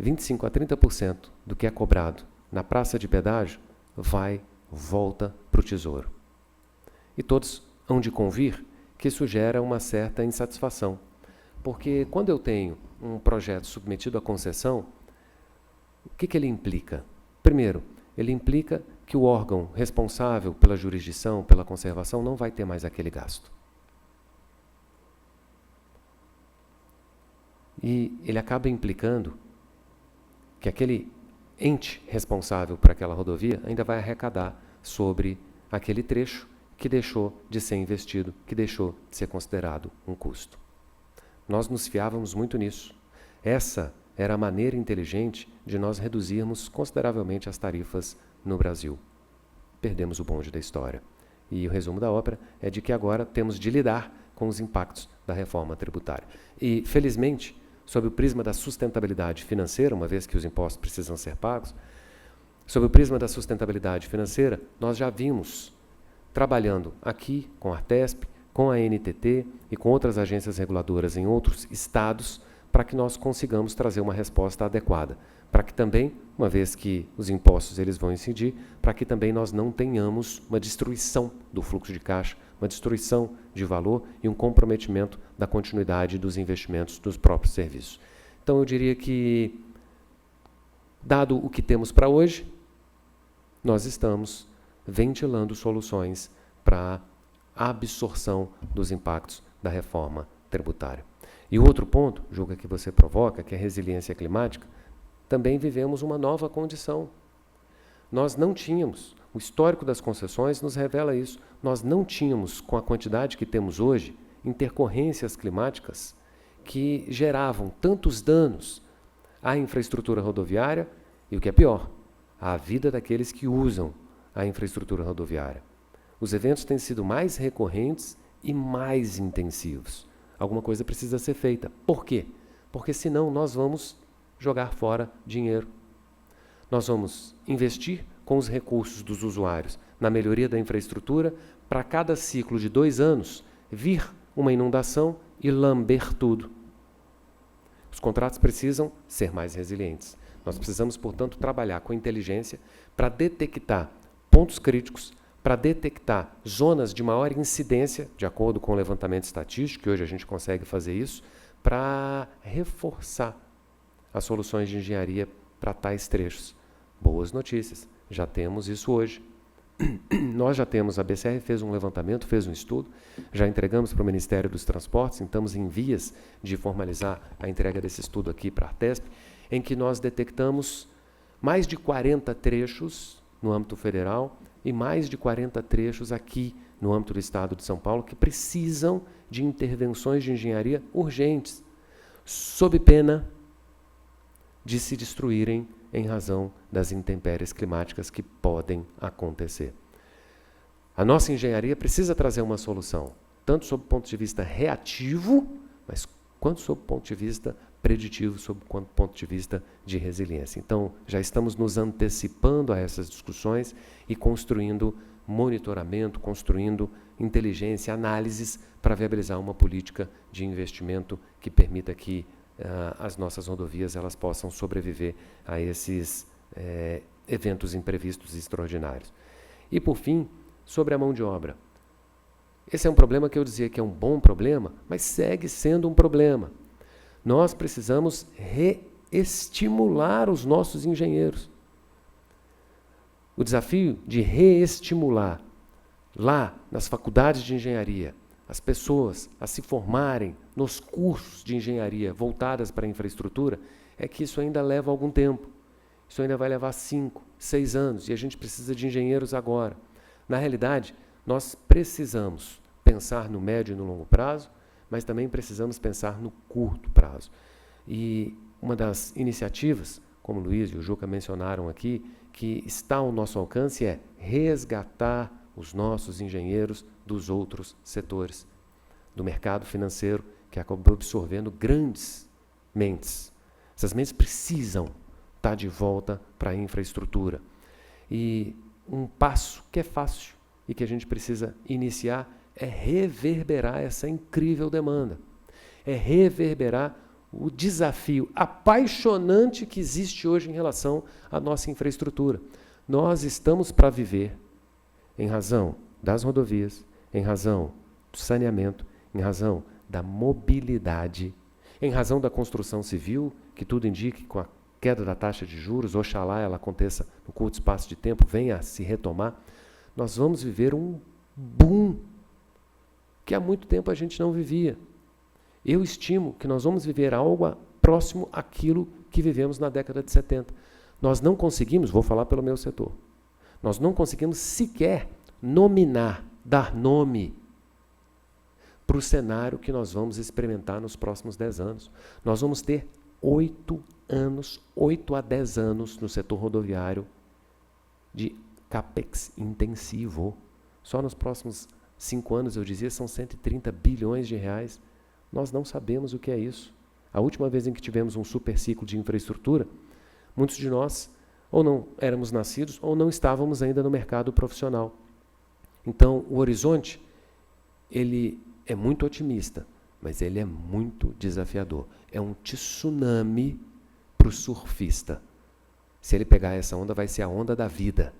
25% a 30% do que é cobrado na praça de pedágio volta para o Tesouro. E todos hão de convir que isso gera uma certa insatisfação. Porque quando eu tenho um projeto submetido à concessão, o que ele implica? Primeiro, ele implica que o órgão responsável pela jurisdição, pela conservação, não vai ter mais aquele gasto. E ele acaba implicando que aquele ente responsável por aquela rodovia ainda vai arrecadar sobre aquele trecho que deixou de ser investido, que deixou de ser considerado um custo. Nós nos fiávamos muito nisso. Essa era a maneira inteligente de nós reduzirmos consideravelmente as tarifas no Brasil. Perdemos o bonde da história. E o resumo da ópera é de que agora temos de lidar com os impactos da reforma tributária. E, felizmente, sob o prisma da sustentabilidade financeira, uma vez que os impostos precisam ser pagos, sob o prisma da sustentabilidade financeira, nós já vimos trabalhando aqui com a Artesp, com a NTT e com outras agências reguladoras em outros estados, para que nós consigamos trazer uma resposta adequada, para que também, uma vez que os impostos eles vão incidir, para que também nós não tenhamos uma destruição do fluxo de caixa, uma destruição de valor e um comprometimento da continuidade dos investimentos dos próprios serviços. Então, eu diria que, dado o que temos para hoje, nós estamos ventilando soluções para a absorção dos impactos da reforma tributária. E o outro ponto, julga que você provoca, que é a resiliência climática, também vivemos uma nova condição. Nós não tínhamos, o histórico das concessões nos revela isso, nós não tínhamos, com a quantidade que temos hoje, intercorrências climáticas que geravam tantos danos à infraestrutura rodoviária e, o que é pior, à vida daqueles que usam a infraestrutura rodoviária. Os eventos têm sido mais recorrentes e mais intensivos. Alguma coisa precisa ser feita. Por quê? Porque senão nós vamos jogar fora dinheiro. Nós vamos investir com os recursos dos usuários na melhoria da infraestrutura para cada ciclo de 2 anos vir uma inundação e lamber tudo. Os contratos precisam ser mais resilientes. Nós precisamos, portanto, trabalhar com inteligência para detectar pontos críticos, para detectar zonas de maior incidência, de acordo com o levantamento estatístico, que hoje a gente consegue fazer isso, para reforçar as soluções de engenharia para tais trechos. Boas notícias, já temos isso hoje. Nós já temos, a BCR fez um levantamento, fez um estudo, já entregamos para o Ministério dos Transportes, estamos em vias de formalizar a entrega desse estudo aqui para a Artesp, em que nós detectamos mais de 40 trechos no âmbito federal e mais de 40 trechos aqui no âmbito do Estado de São Paulo que precisam de intervenções de engenharia urgentes, sob pena de se destruírem em razão das intempéries climáticas que podem acontecer. A nossa engenharia precisa trazer uma solução, tanto sob o ponto de vista reativo, mas quanto sob o ponto de vista preditivo, sob o ponto de vista de resiliência. Então, já estamos nos antecipando a essas discussões e construindo monitoramento, construindo inteligência, análises para viabilizar uma política de investimento que permita que as nossas rodovias elas possam sobreviver a esses eventos imprevistos e extraordinários. E, por fim, sobre a mão de obra. Esse é um problema que eu dizia que é um bom problema, mas segue sendo um problema. Nós precisamos reestimular os nossos engenheiros. O desafio de reestimular lá nas faculdades de engenharia as pessoas a se formarem nos cursos de engenharia voltadas para a infraestrutura é que isso ainda leva algum tempo. Isso ainda vai levar 5, 6 anos e a gente precisa de engenheiros agora. Na realidade, nós precisamos pensar no médio e no longo prazo, mas também precisamos pensar no curto prazo. E uma das iniciativas, como o Luiz e o Juca mencionaram aqui, que está ao nosso alcance é resgatar os nossos engenheiros dos outros setores, do mercado financeiro, que acabou absorvendo grandes mentes. Essas mentes precisam estar de volta para a infraestrutura. E um passo que é fácil e que a gente precisa iniciar é reverberar essa incrível demanda. É reverberar o desafio apaixonante que existe hoje em relação à nossa infraestrutura. Nós estamos para viver, em razão das rodovias, em razão do saneamento, em razão da mobilidade, em razão da construção civil, que tudo indica que com a queda da taxa de juros, oxalá ela aconteça no curto espaço de tempo, venha a se retomar, nós vamos viver um boom que há muito tempo a gente não vivia. Eu estimo que nós vamos viver algo próximo àquilo que vivemos na década de 70. Nós não conseguimos, vou falar pelo meu setor, nós não conseguimos sequer nominar, dar nome para o cenário que nós vamos experimentar nos próximos 10 anos. Nós vamos ter 8 a 10 anos no setor rodoviário de CAPEX intensivo. Só nos próximos 5 anos, eu dizia, são 130 bilhões de reais. Nós não sabemos o que é isso. A última vez em que tivemos um super ciclo de infraestrutura, muitos de nós ou não éramos nascidos ou não estávamos ainda no mercado profissional. Então, o horizonte, ele é muito otimista, mas ele é muito desafiador. É um tsunami para o surfista. Se ele pegar essa onda, vai ser a onda da vida,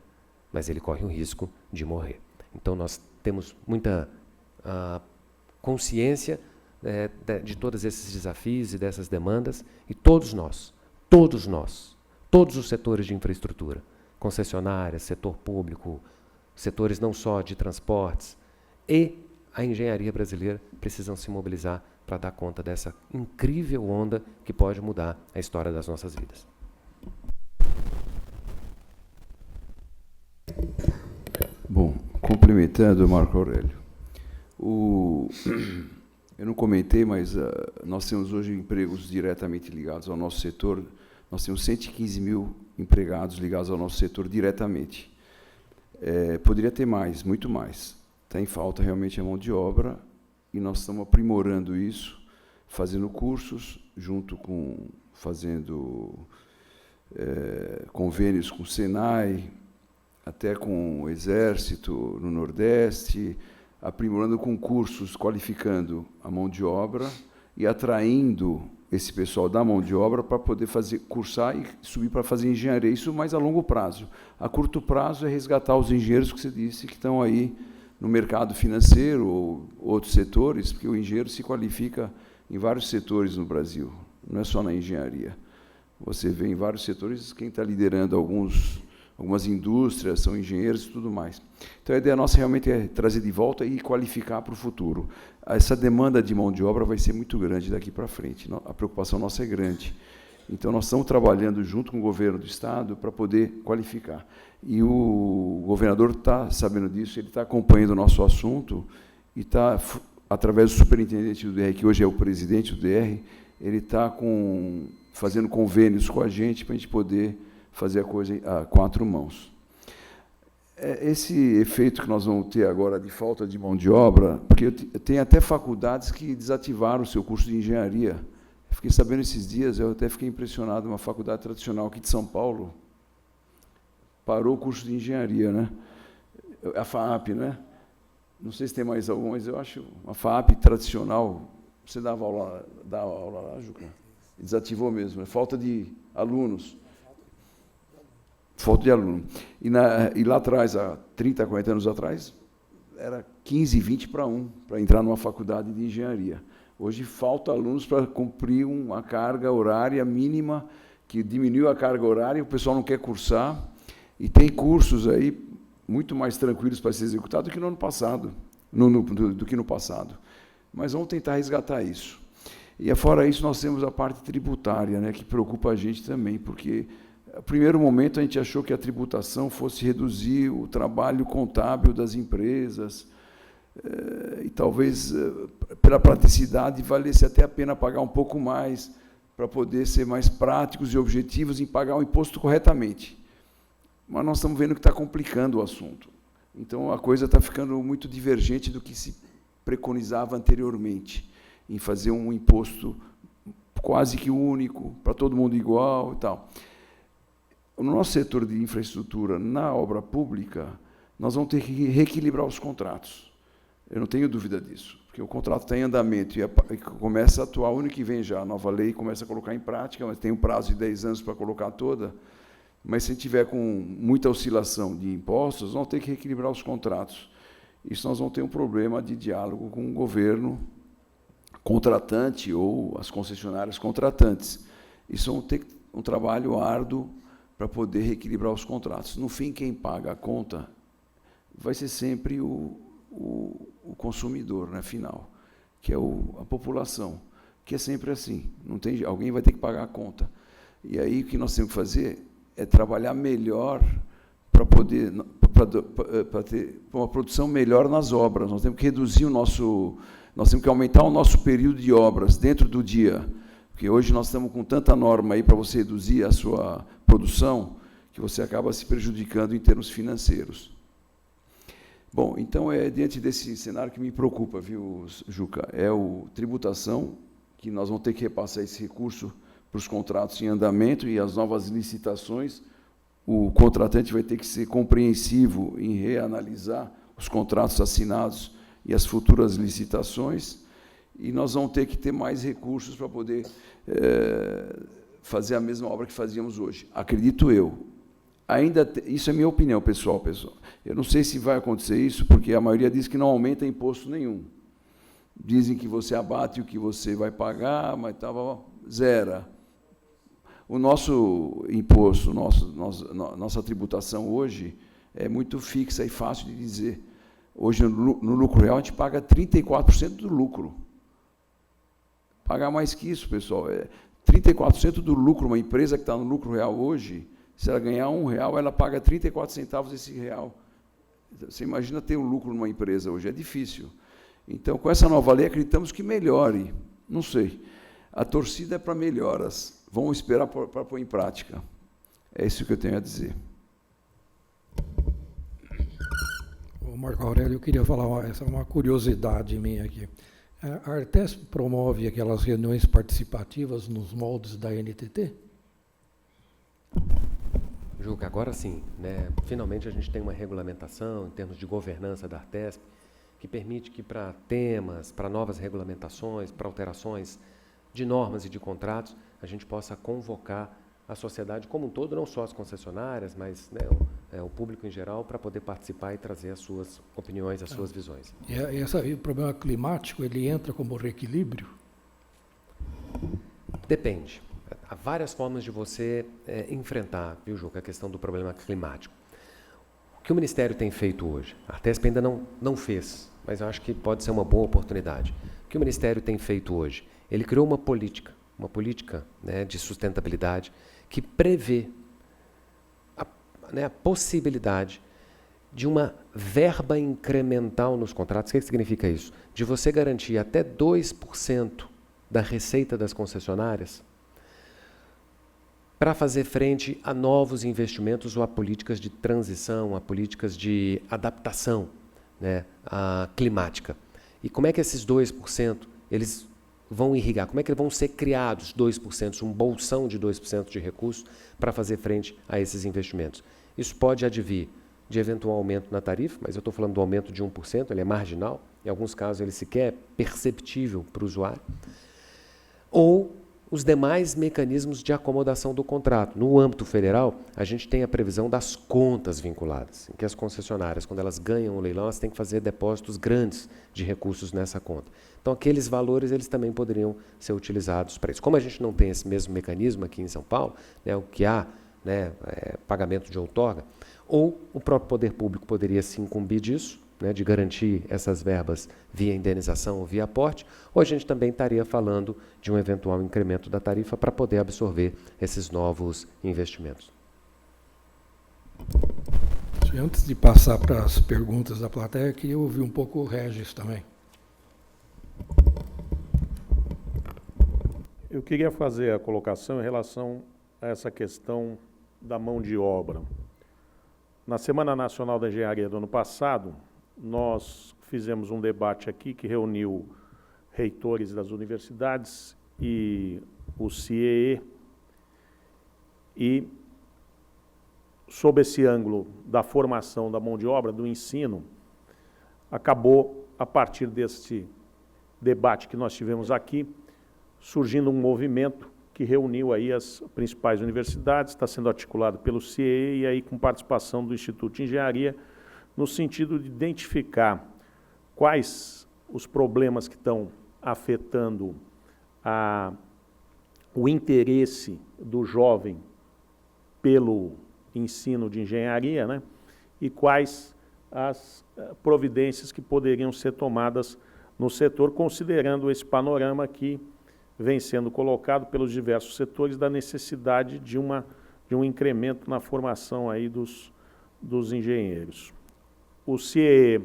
mas ele corre o risco de morrer. Então, nós temos muita consciência de todos esses desafios e dessas demandas, e todos os setores de infraestrutura, concessionárias, setor público, setores não só de transportes, e a engenharia brasileira precisam se mobilizar para dar conta dessa incrível onda que pode mudar a história das nossas vidas. Bom, complementando o Marco Aurélio, eu não comentei, mas nós temos hoje empregos diretamente ligados ao nosso setor. Nós temos 115 mil empregados ligados ao nosso setor diretamente. Poderia ter mais, muito mais. Está em falta realmente a mão de obra, e nós estamos aprimorando isso, fazendo cursos, junto com fazendo convênios com o Senai, até com o Exército no Nordeste, aprimorando concursos, qualificando a mão de obra e atraindo esse pessoal da mão de obra para poder cursar e subir para fazer engenharia. Isso mais a longo prazo. A curto prazo é resgatar os engenheiros que você disse que estão aí no mercado financeiro ou outros setores, porque o engenheiro se qualifica em vários setores no Brasil, não é só na engenharia. Você vê em vários setores quem está liderando algumas indústrias, são engenheiros e tudo mais. Então, a ideia nossa realmente é trazer de volta e qualificar para o futuro. Essa demanda de mão de obra vai ser muito grande daqui para frente. A preocupação nossa é grande. Então, nós estamos trabalhando junto com o governo do Estado para poder qualificar. E o governador está sabendo disso, ele está acompanhando o nosso assunto e está, através do superintendente do DR, que hoje é o presidente do DR, ele está fazendo convênios com a gente para a gente poder fazer a coisa a 4 mãos. Esse efeito que nós vamos ter agora de falta de mão de obra, porque tem até faculdades que desativaram o seu curso de engenharia. Fiquei sabendo esses dias, eu até fiquei impressionado, uma faculdade tradicional aqui de São Paulo parou o curso de engenharia, né? A FAAP, né? Não sei se tem mais algum, mas eu acho uma FAAP tradicional. Você dá aula lá, Juca? Desativou mesmo, é falta de alunos. Falta de aluno. E lá atrás, há 30, 40 anos atrás, era 15, 20 para 1, para entrar numa faculdade de engenharia. Hoje falta alunos para cumprir uma carga horária mínima, que diminuiu a carga horária, o pessoal não quer cursar, e tem cursos aí muito mais tranquilos para ser executado do que no ano passado, do que no passado. Mas vamos tentar resgatar isso. E, fora isso, nós temos a parte tributária, né, que preocupa a gente também, porque, no primeiro momento, a gente achou que a tributação fosse reduzir o trabalho contábil das empresas, e talvez, pela praticidade, valesse até a pena pagar um pouco mais, para poder ser mais práticos e objetivos em pagar o imposto corretamente. Mas nós estamos vendo que está complicando o assunto. Então, a coisa está ficando muito divergente do que se preconizava anteriormente, em fazer um imposto quase que único, para todo mundo igual e tal. No nosso setor de infraestrutura, na obra pública, nós vamos ter que reequilibrar os contratos. Eu não tenho dúvida disso, porque o contrato está em andamento e começa a atuar o ano que vem já. A nova lei começa a colocar em prática, mas tem um prazo de 10 anos para colocar toda. Mas, se tiver com muita oscilação de impostos, nós vamos ter que reequilibrar os contratos. Isso nós vamos ter um problema de diálogo com o governo contratante ou as concessionárias contratantes. Isso vamos ter um trabalho árduo para poder reequilibrar os contratos. No fim, quem paga a conta vai ser sempre o consumidor, né, final, que é a população, que é sempre assim. Não tem, alguém vai ter que pagar a conta. E aí o que nós temos que fazer é trabalhar melhor para poder para ter uma produção melhor nas obras. Nós temos que reduzir nós temos que aumentar o nosso período de obras dentro do dia, porque hoje nós estamos com tanta norma aí para você reduzir a sua produção que você acaba se prejudicando em termos financeiros. Bom, então é diante desse cenário que me preocupa, viu, Juca? É a tributação, que nós vamos ter que repassar esse recurso para os contratos em andamento e as novas licitações. O contratante vai ter que ser compreensivo em reanalisar os contratos assinados e as futuras licitações, e nós vamos ter que ter mais recursos para poder fazer a mesma obra que fazíamos hoje. Acredito eu. Isso é minha opinião, pessoal. Eu não sei se vai acontecer isso, porque a maioria diz que não aumenta imposto nenhum. Dizem que você abate o que você vai pagar, mas zera. O nosso imposto, nossa tributação hoje é muito fixa e fácil de dizer. Hoje, no lucro real, a gente paga 34% do lucro. Pagar mais que isso, pessoal. 34% do lucro, uma empresa que está no lucro real hoje, se ela ganhar R$1, ela paga 34 centavos desse real. Você imagina ter um lucro numa empresa hoje, é difícil. Então, com essa nova lei, acreditamos que melhore. Não sei. A torcida é para melhoras. Vamos esperar para pôr em prática. É isso que eu tenho a dizer. Ô Marco Aurélio, eu queria falar, essa é uma curiosidade minha aqui. A Artesp promove aquelas reuniões participativas nos moldes da NTT? Juca, agora sim, né? Finalmente a gente tem uma regulamentação em termos de governança da Artesp que permite que para temas, para novas regulamentações, para alterações de normas e de contratos, a gente possa convocar a sociedade como um todo, não só as concessionárias, mas, né, o público em geral, para poder participar e trazer as suas opiniões, as suas visões. E o problema climático, ele entra como reequilíbrio? Depende. Há várias formas de você enfrentar, viu, Juca, a questão do problema climático. O que o Ministério tem feito hoje? A Artesp ainda não fez, mas eu acho que pode ser uma boa oportunidade. O que o Ministério tem feito hoje? Ele criou uma política, né, de sustentabilidade que prevê a possibilidade de uma verba incremental nos contratos. O que significa isso? De você garantir até 2% da receita das concessionárias para fazer frente a novos investimentos ou a políticas de transição, a políticas de adaptação, né, climática. E como é que esses 2% eles vão irrigar? Como é que vão ser criados 2%, um bolsão de 2% de recursos para fazer frente a esses investimentos? Isso pode advir de eventual aumento na tarifa, mas eu estou falando do aumento de 1%, ele é marginal, em alguns casos ele sequer é perceptível para o usuário, ou os demais mecanismos de acomodação do contrato. No âmbito federal, a gente tem a previsão das contas vinculadas, em que as concessionárias, quando elas ganham o leilão, elas têm que fazer depósitos grandes de recursos nessa conta. Então, aqueles valores eles também poderiam ser utilizados para isso. Como a gente não tem esse mesmo mecanismo aqui em São Paulo, né, o que há, né, pagamento de outorga, ou o próprio poder público poderia se incumbir disso, né, de garantir essas verbas via indenização ou via aporte, ou a gente também estaria falando de um eventual incremento da tarifa para poder absorver esses novos investimentos. Antes de passar para as perguntas da plateia, eu queria ouvir um pouco o Regis também. Eu queria fazer a colocação em relação a essa questão da mão de obra. Na Semana Nacional da Engenharia do ano passado, nós fizemos um debate aqui que reuniu reitores das universidades e o CIEE, e sob esse ângulo da formação da mão de obra, do ensino, acabou, a partir desse debate que nós tivemos aqui, surgindo um movimento que reuniu aí as principais universidades, está sendo articulado pelo CIEE e aí com participação do Instituto de Engenharia, no sentido de identificar quais os problemas que estão afetando o interesse do jovem pelo ensino de engenharia, né, e quais as providências que poderiam ser tomadas no setor, considerando esse panorama que vem sendo colocado pelos diversos setores da necessidade de um incremento na formação aí dos engenheiros. O CIE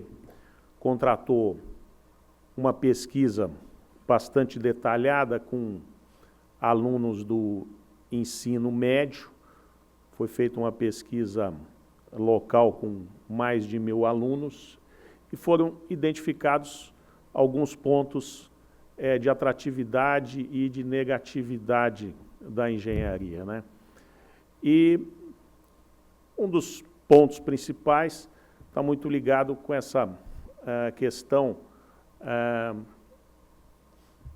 contratou uma pesquisa bastante detalhada com alunos do ensino médio. Foi feita uma pesquisa local com mais de 1.000 alunos e foram identificados alguns pontos de atratividade e de negatividade da engenharia, né? E um dos pontos principais está muito ligado com essa questão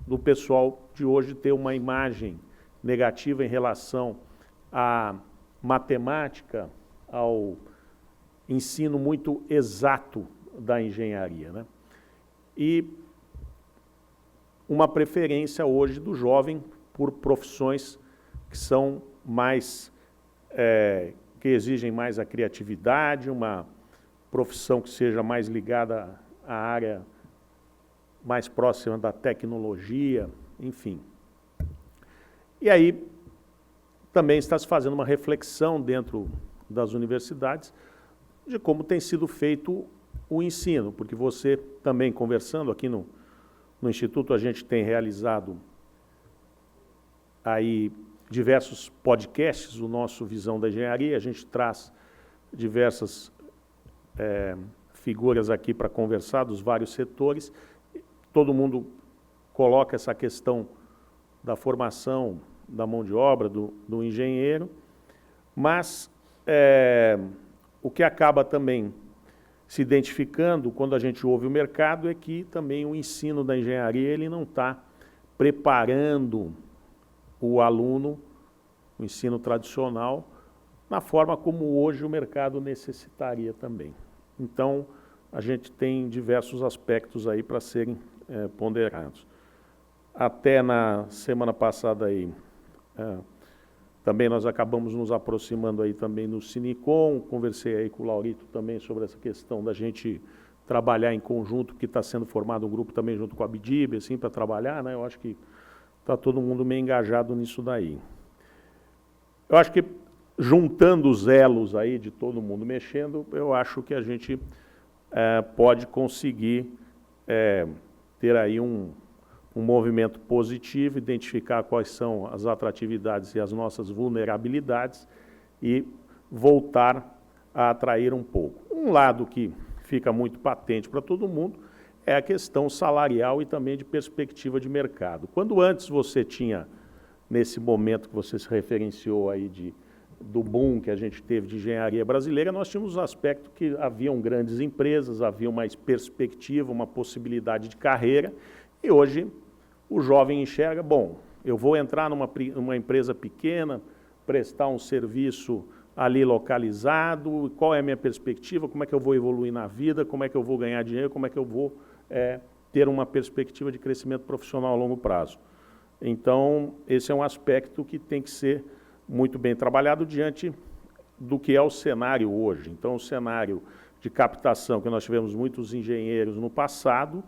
do pessoal de hoje ter uma imagem negativa em relação à matemática, ao ensino muito exato da engenharia, né? E uma preferência hoje do jovem por profissões que são mais, que exigem mais a criatividade, uma profissão que seja mais ligada à área mais próxima da tecnologia, enfim. E aí também está se fazendo uma reflexão dentro das universidades de como tem sido feito o ensino, porque você também conversando aqui no Instituto, a gente tem realizado aí diversos podcasts, o nosso Visão da Engenharia, a gente traz diversas figuras aqui para conversar dos vários setores, todo mundo coloca essa questão da formação da mão de obra, do engenheiro, mas o que acaba também se identificando quando a gente ouve o mercado é que também o ensino da engenharia ele não está preparando o aluno, o ensino tradicional, na forma como hoje o mercado necessitaria também. Então, a gente tem diversos aspectos aí para serem ponderados. Até na semana passada aí, também nós acabamos nos aproximando aí também no Cinecom, conversei aí com o Laurito também sobre essa questão da gente trabalhar em conjunto, que está sendo formado um grupo também junto com a Abdib, assim, para trabalhar, né? Eu acho que está todo mundo meio engajado nisso daí. Eu acho que juntando os elos aí de todo mundo mexendo, eu acho que a gente pode conseguir ter aí um um movimento positivo, identificar quais são as atratividades e as nossas vulnerabilidades e voltar a atrair um pouco. Um lado que fica muito patente para todo mundo é a questão salarial e também de perspectiva de mercado. Quando antes você tinha, nesse momento que você se referenciou aí do boom que a gente teve de engenharia brasileira, nós tínhamos o aspecto que haviam grandes empresas, havia uma perspectiva, uma possibilidade de carreira, e hoje o jovem enxerga, bom, eu vou entrar numa empresa pequena, prestar um serviço ali localizado, qual é a minha perspectiva, como é que eu vou evoluir na vida, como é que eu vou ganhar dinheiro, como é que eu vou ter uma perspectiva de crescimento profissional a longo prazo. Então, esse é um aspecto que tem que ser muito bem trabalhado diante do que é o cenário hoje. Então, o cenário de captação, que nós tivemos muitos engenheiros no passado,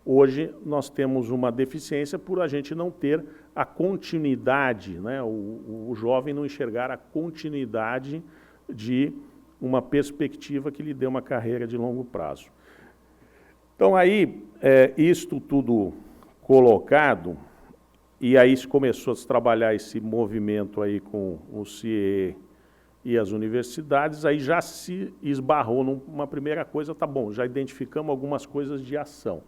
hoje nós temos uma deficiência por a gente não ter a continuidade, né? O jovem não enxergar a continuidade de uma perspectiva que lhe dê uma carreira de longo prazo. Então, aí, isto tudo colocado, e aí se começou a se trabalhar esse movimento aí com o CIE e as universidades, aí já se esbarrou numa primeira coisa, tá bom, já identificamos algumas coisas de ação.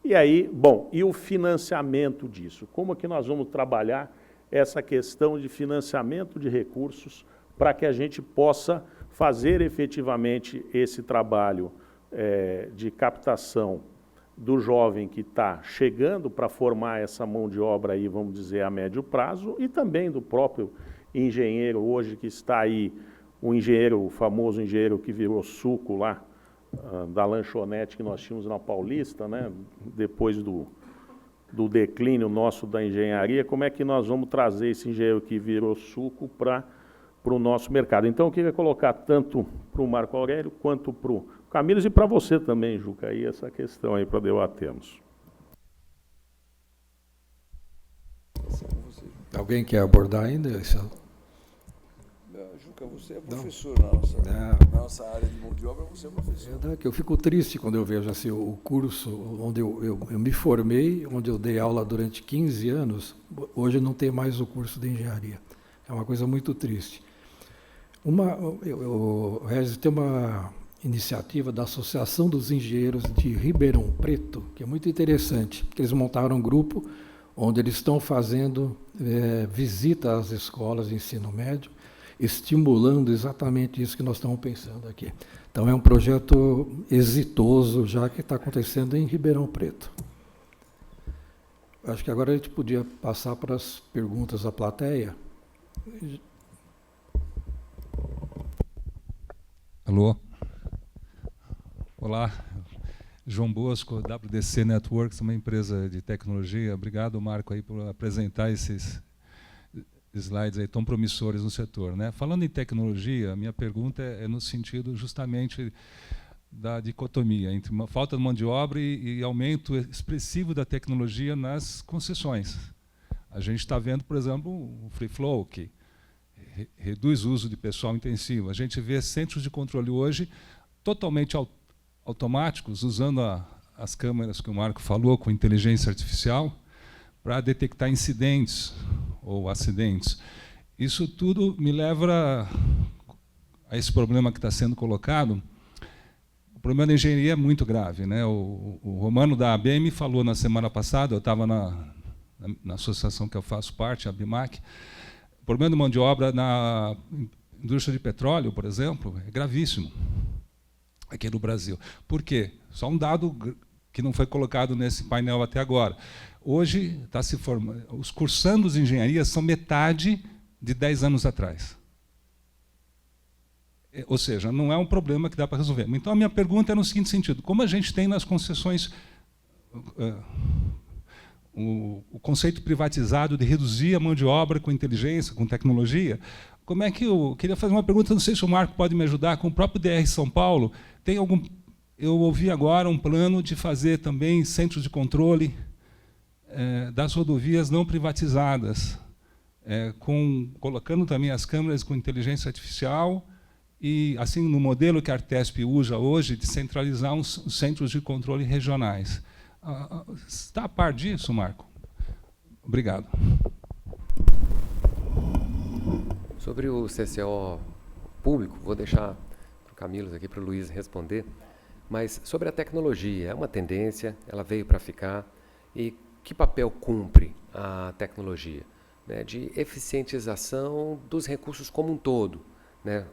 E aí, bom, e o financiamento disso? Como é que nós vamos trabalhar essa questão de financiamento de recursos para que a gente possa fazer efetivamente esse trabalho de captação do jovem que está chegando para formar essa mão de obra aí, vamos dizer, a médio prazo, e também do próprio engenheiro hoje que está aí, o famoso engenheiro que virou suco lá, da lanchonete que nós tínhamos na Paulista, né? Depois do declínio nosso da engenharia, como é que nós vamos trazer esse engenheiro que virou suco para o nosso mercado? Então, eu queria colocar tanto para o Marco Aurélio quanto para o Camilo e para você também, Juca, aí essa questão aí para debatermos. Alguém quer abordar ainda? Juca, você é professor na nossa área de mão de obra, você é professor. Eu fico triste quando eu vejo assim, o curso onde eu me formei, onde eu dei aula durante 15 anos, hoje não tem mais o curso de engenharia. É uma coisa muito triste. Regis, tem uma iniciativa da Associação dos Engenheiros de Ribeirão Preto, que é muito interessante, que eles montaram um grupo onde eles estão fazendo visita às escolas de ensino médio, estimulando exatamente isso que nós estamos pensando aqui. Então, é um projeto exitoso já que está acontecendo em Ribeirão Preto. Acho que agora a gente podia passar para as perguntas da plateia. Alô? Olá, João Bosco, WDC Networks, uma empresa de tecnologia. Obrigado, Marco, aí, por apresentar esses slides aí tão promissores no setor, né? Falando em tecnologia, a minha pergunta é no sentido justamente da dicotomia entre uma falta de mão de obra e aumento expressivo da tecnologia nas concessões. A gente está vendo, por exemplo, o Free Flow, que reduz o uso de pessoal intensivo. A gente vê centros de controle hoje totalmente automáticos, usando as câmeras que o Marco falou, com inteligência artificial, para detectar incidentes ou acidentes. Isso tudo me leva a esse problema que está sendo colocado. O problema da engenharia é muito grave, né? O Romano da ABM falou na semana passada, eu estava na associação que eu faço parte, a BIMAC, o problema de mão de obra na indústria de petróleo, por exemplo, é gravíssimo aqui no Brasil. Por quê? Só um dado que não foi colocado nesse painel até agora. Hoje, está se formando, os cursandos de engenharia são metade de 10 anos atrás. Ou seja, não é um problema que dá para resolver. Então, a minha pergunta é no seguinte sentido: como a gente tem nas concessões o conceito privatizado de reduzir a mão de obra com inteligência, com tecnologia, como é que eu queria fazer uma pergunta, não sei se o Marco pode me ajudar, com o próprio DR São Paulo, tem algum... Eu ouvi agora um plano de fazer também centros de controle das rodovias não privatizadas, colocando também as câmeras com inteligência artificial e, assim, no modelo que a Artesp usa hoje, de centralizar os centros de controle regionais. Está a par disso, Marco? Obrigado. Sobre o CCO público, vou deixar para o Camilo aqui, para o Luiz responder, mas sobre a tecnologia, é uma tendência, ela veio para ficar, e que papel cumpre a tecnologia? Né, de eficientização dos recursos como um todo, né,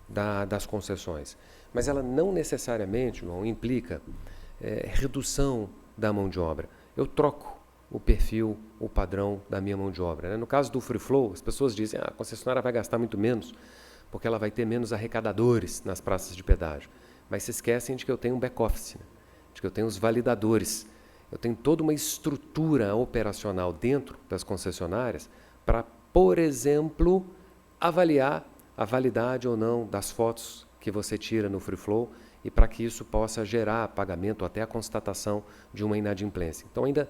das concessões. Mas ela não necessariamente, João, implica redução da mão de obra. Eu troco o perfil, o padrão da minha mão de obra. Né? No caso do Free Flow, as pessoas dizem que a concessionária vai gastar muito menos, porque ela vai ter menos arrecadadores nas praças de pedágio. Mas se esquecem de que eu tenho um back-office, né? De que eu tenho os validadores. Eu tenho toda uma estrutura operacional dentro das concessionárias para, por exemplo, avaliar a validade ou não das fotos que você tira no Free Flow e para que isso possa gerar pagamento, até a constatação de uma inadimplência. Então, ainda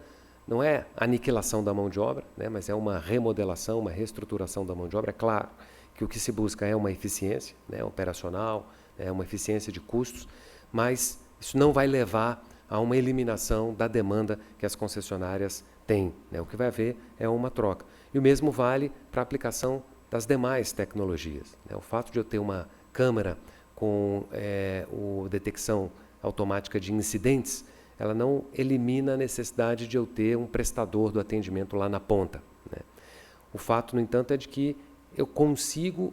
não é aniquilação da mão de obra, né, mas é uma remodelação, uma reestruturação da mão de obra. É claro que o que se busca é uma eficiência, né, operacional, uma eficiência de custos, mas isso não vai levar a uma eliminação da demanda que as concessionárias têm. Né? O que vai haver é uma troca. E o mesmo vale para a aplicação das demais tecnologias. Né? O fato de eu ter uma câmera com detecção automática de incidentes, ela não elimina a necessidade de eu ter um prestador do atendimento lá na ponta. Né? O fato, no entanto, é de que eu consigo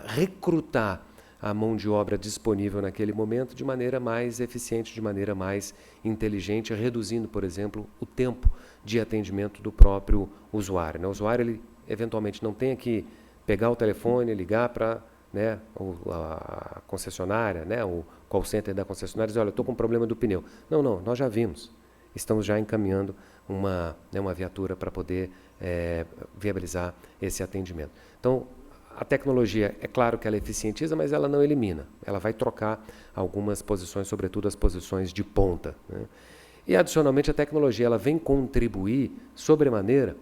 recrutar a mão de obra disponível naquele momento de maneira mais eficiente, de maneira mais inteligente, reduzindo, por exemplo, o tempo de atendimento do próprio usuário. Né? O usuário, ele eventualmente não tem que pegar o telefone, ligar para a concessionária, né? O call center da concessionária, e dizer, olha, estou com um problema do pneu. Não, nós já vimos. Estamos já encaminhando uma viatura para poder viabilizar esse atendimento. Então, a tecnologia, é claro que ela eficientiza, mas ela não elimina. Ela vai trocar algumas posições, sobretudo as posições de ponta. Né? E, adicionalmente, a tecnologia ela vem contribuir, sobremaneira,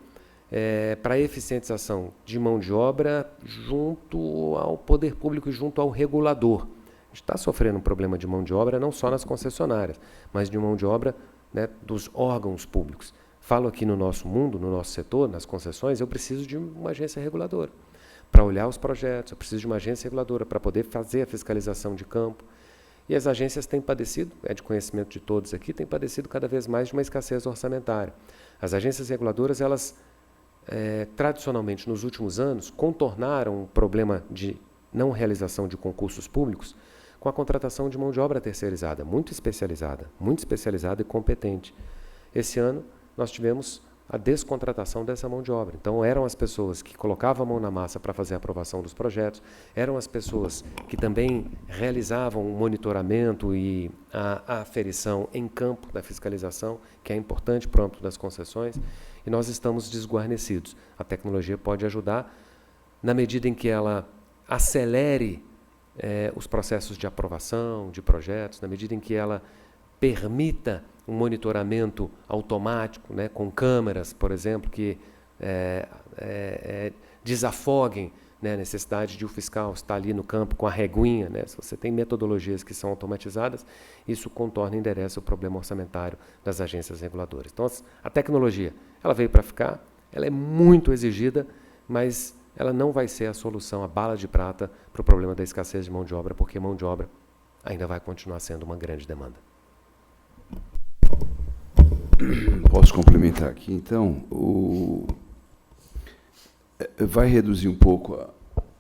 para a eficientização de mão de obra junto ao poder público e junto ao regulador. A gente está sofrendo um problema de mão de obra não só nas concessionárias, mas de mão de obra, né, dos órgãos públicos. Falo aqui no nosso mundo, no nosso setor, nas concessões, eu preciso de uma agência reguladora para olhar os projetos, eu preciso de uma agência reguladora para poder fazer a fiscalização de campo. E as agências têm padecido, é de conhecimento de todos aqui, têm padecido cada vez mais de uma escassez orçamentária. As agências reguladoras, elas tradicionalmente, nos últimos anos, contornaram o problema de não realização de concursos públicos com a contratação de mão de obra terceirizada, muito especializada e competente. Esse ano, nós tivemos a descontratação dessa mão de obra. Então, eram as pessoas que colocavam a mão na massa para fazer a aprovação dos projetos, eram as pessoas que também realizavam o monitoramento e a aferição em campo da fiscalização, que é importante para o âmbito das concessões, e nós estamos desguarnecidos. A tecnologia pode ajudar na medida em que ela acelere os processos de aprovação de projetos, na medida em que ela permita um monitoramento automático, né, com câmeras, por exemplo, que desafoguem, né, a necessidade de o fiscal estar ali no campo com a reguinha. Né, se você tem metodologias que são automatizadas, isso contorna e endereça o problema orçamentário das agências reguladoras. Então, a tecnologia ela veio para ficar, ela é muito exigida, mas ela não vai ser a solução, a bala de prata para o problema da escassez de mão de obra, porque mão de obra ainda vai continuar sendo uma grande demanda. Posso complementar aqui, então? Vai reduzir um pouco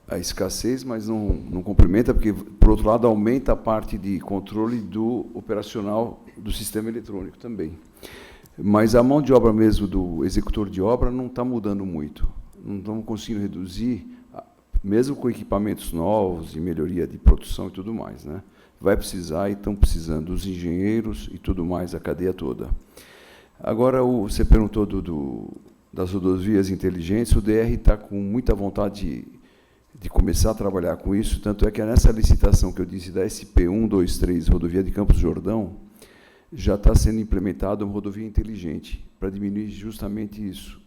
a escassez, mas não complementa, porque, por outro lado, aumenta a parte de controle do operacional do sistema eletrônico também. Mas a mão de obra mesmo do executor de obra não está mudando muito. Não estamos conseguindo reduzir, mesmo com equipamentos novos e melhoria de produção e tudo mais. Né? Vai precisar, e estão precisando dos engenheiros e tudo mais, a cadeia toda. Agora, você perguntou das rodovias inteligentes, o DR está com muita vontade de começar a trabalhar com isso, tanto é que nessa licitação que eu disse da SP123, Rodovia de Campos do Jordão, já está sendo implementada uma rodovia inteligente, para diminuir justamente isso.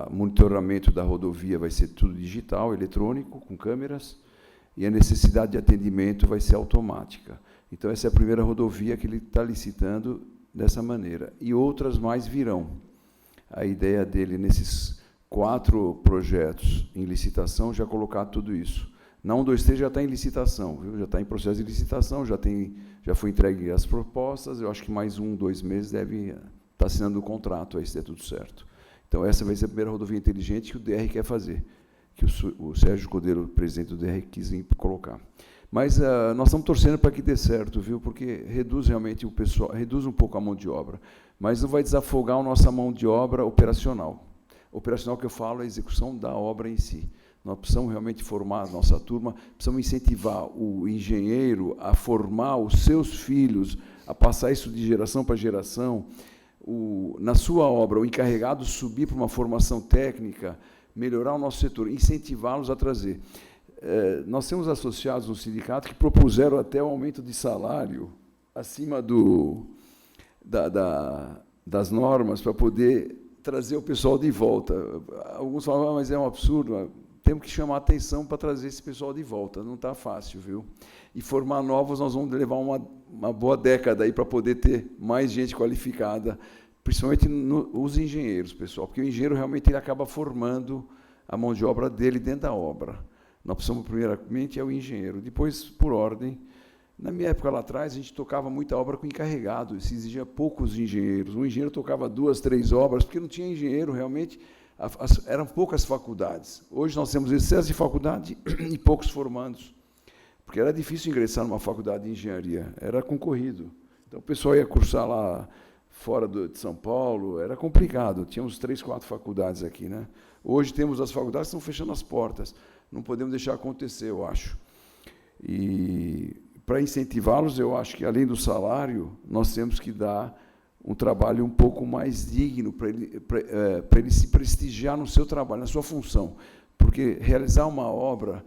O monitoramento da rodovia vai ser tudo digital, eletrônico, com câmeras, e a necessidade de atendimento vai ser automática. Então, essa é a primeira rodovia que ele está licitando dessa maneira. E outras mais virão. A ideia dele, nesses 4 projetos em licitação, já colocar tudo isso. Na 1, 2, 3 já está em licitação, viu? Já está em processo de licitação, já foi entregue as propostas, eu acho que mais 1, 2 meses deve estar assinando o contrato, aí se der tudo certo. Então, essa vai ser a primeira rodovia inteligente que o DR quer fazer, que o Sérgio Cordeiro, presidente do DR, quis colocar. Mas nós estamos torcendo para que dê certo, viu? Porque reduz realmente o pessoal, reduz um pouco a mão de obra, mas não vai desafogar a nossa mão de obra operacional. Operacional que eu falo é a execução da obra em si. Nós precisamos realmente formar a nossa turma, precisamos incentivar o engenheiro a formar os seus filhos, a passar isso de geração para geração. Na sua obra, o encarregado subir para uma formação técnica, melhorar o nosso setor, incentivá-los a trazer. Nós temos associados no sindicato que propuseram até o aumento de salário acima das normas para poder trazer o pessoal de volta. Alguns falavam, mas é um absurdo, temos que chamar a atenção para trazer esse pessoal de volta, não está fácil, viu? E formar novos, nós vamos levar uma boa década aí para poder ter mais gente qualificada, principalmente os engenheiros, pessoal, porque o engenheiro realmente ele acaba formando a mão de obra dele dentro da obra. Nós precisamos, primeiramente, é o engenheiro. Depois, por ordem, na minha época lá atrás, a gente tocava muita obra com encarregado, se exigia poucos engenheiros. Um engenheiro tocava 2, 3 obras, porque não tinha engenheiro, realmente, eram poucas faculdades. Hoje nós temos excesso de faculdade e poucos formandos, porque era difícil ingressar numa faculdade de engenharia, era concorrido. Então, o pessoal ia cursar lá fora de São Paulo, era complicado, tínhamos 3, 4 faculdades aqui, né? Hoje temos as faculdades que estão fechando as portas, não podemos deixar acontecer, eu acho. E, para incentivá-los, eu acho que, além do salário, nós temos que dar um trabalho um pouco mais digno para ele se prestigiar no seu trabalho, na sua função. Porque realizar uma obra,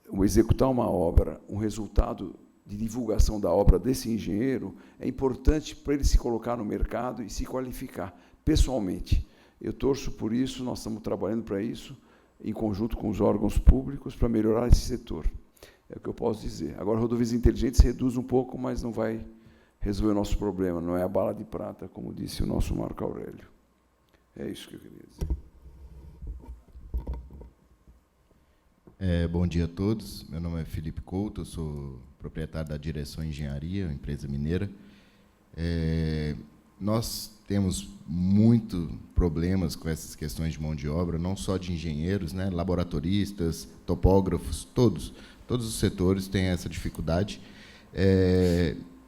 ou executar uma obra, um resultado de divulgação da obra desse engenheiro, é importante para ele se colocar no mercado e se qualificar pessoalmente. Eu torço por isso, nós estamos trabalhando para isso, em conjunto com os órgãos públicos, para melhorar esse setor. É o que eu posso dizer. Agora, rodovias inteligentes reduz um pouco, mas não vai resolver o nosso problema, não é a bala de prata, como disse o nosso Marco Aurélio. É isso que eu queria dizer. Bom dia a todos. Meu nome é Felipe Couto, eu sou proprietário da Direção Engenharia, empresa mineira. Nós temos muito problemas com essas questões de mão de obra, não só de engenheiros, né, laboratoristas, topógrafos, todos os setores têm essa dificuldade.